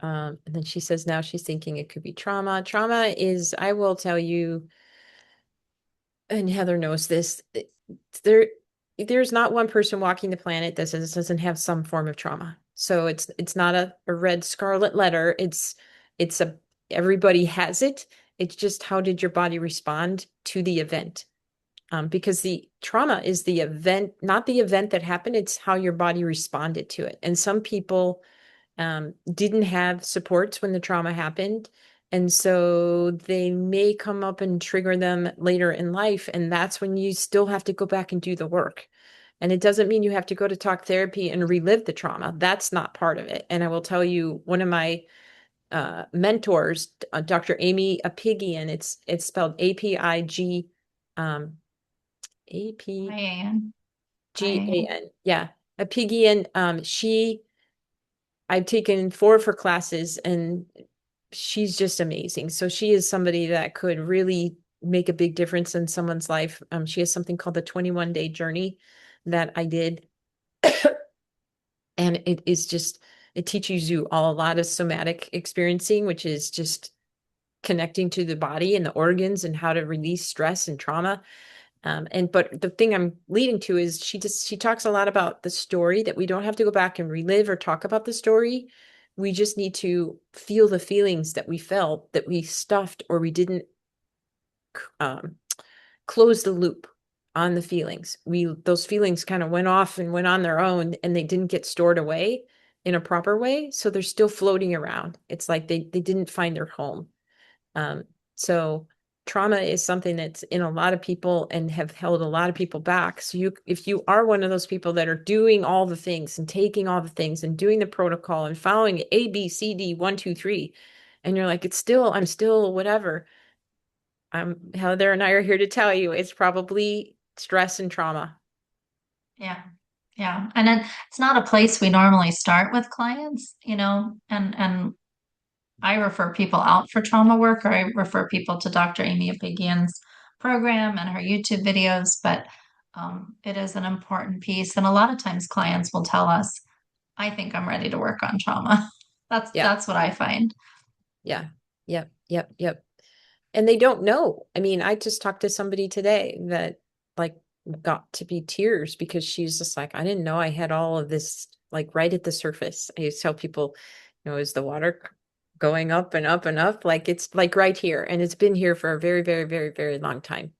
And then she says now she's thinking it could be trauma. Trauma is, I will tell you, and Heather knows this, there there's not one person walking the planet that doesn't have some form of trauma. So it's not a red scarlet letter. It's a everybody has it. It's just how did your body respond to the event? Because the trauma is the event, not the event that happened. It's how your body responded to it. And some people didn't have supports when the trauma happened. And so they may come up and trigger them later in life. And that's when you still have to go back and do the work. And it doesn't mean you have to go to talk therapy and relive the trauma. That's not part of it. And I will tell you, one of my mentors, Dr. Amy Apigian, it's spelled Apig, Apgian. IAN. IAN. Yeah. Apigian. I've taken 4 of her classes and she's just amazing. So she is somebody that could really make a big difference in someone's life. She has something called the 21-day journey that I did. And it is just, it teaches you a lot of somatic experiencing, which is just connecting to the body and the organs and how to release stress and trauma. But the thing I'm leading to is she talks a lot about the story, that we don't have to go back and relive or talk about the story. We just need to feel the feelings that we felt, that we stuffed or we didn't um, close the loop on the feelings. Those feelings kind of went off and went on their own and they didn't get stored away in a proper way. So they're still floating around. It's like they didn't find their home. Um, so trauma is something that's in a lot of people and have held a lot of people back. So if you are one of those people that are doing all the things and taking all the things and doing the protocol and following A, B, C, D, 1, 2, 3, and you're like, I'm still whatever. Heather and I are here to tell you it's probably stress and trauma. Yeah. Yeah. And then it's not a place we normally start with clients, and I refer people out for trauma work, or I refer people to Dr. Amy Apigian's program and her YouTube videos, but it is an important piece. And a lot of times clients will tell us, I think I'm ready to work on trauma. That's Yeah. that's what I find. Yeah. Yep. Yep. Yep. And they don't know. I mean, I just talked to somebody today that like got to be tears because she's just like, I didn't know I had all of this like right at the surface. I used to tell people, is the water going up and up and up? Like it's like right here. And it's been here for a very, very, very, very long time.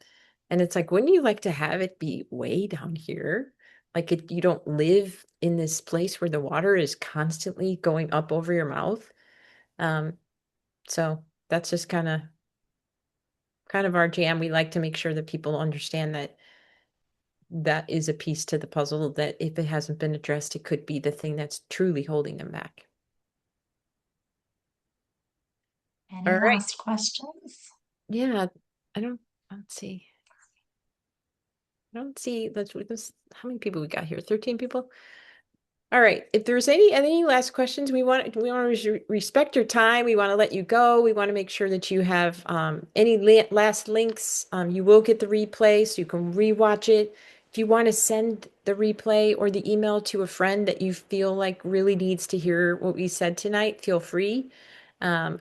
And it's like, wouldn't you like to have it be way down here? Like you don't live in this place where the water is constantly going up over your mouth. Um, so that's just kind of our jam. We like to make sure that people understand that that is a piece to the puzzle, that if it hasn't been addressed, it could be the thing that's truly holding them back. All Any right. last questions? Yeah, I don't, let's see. I don't see, let's, how many people we got here? 13 people? All right. If there's any last questions, we want to respect your time. We want to let you go. We want to make sure that you have any last links. You will get the replay, so you can rewatch it. If you want to send the replay or the email to a friend that you feel like really needs to hear what we said tonight, feel free. Um,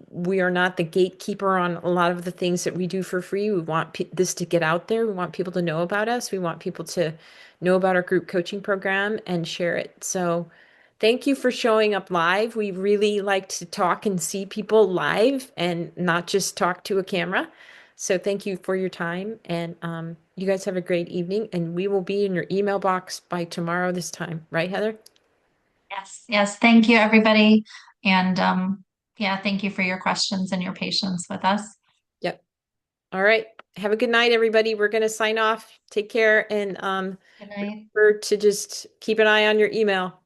we are not the gatekeeper on a lot of the things that we do for free. We want this to get out there. We want people to know about us. We want people to know about our group coaching program and share it. So thank you for showing up live. We really like to talk and see people live and not just talk to a camera. So thank you for your time. And you guys have a great evening. And we will be in your email box by tomorrow this time. Right, Heather? Yes, yes. Thank you, everybody. And yeah, thank you for your questions and your patience with us. Yep. All right. Have a good night, everybody. We're going to sign off. Take care and Good night. remember to just keep an eye on your email.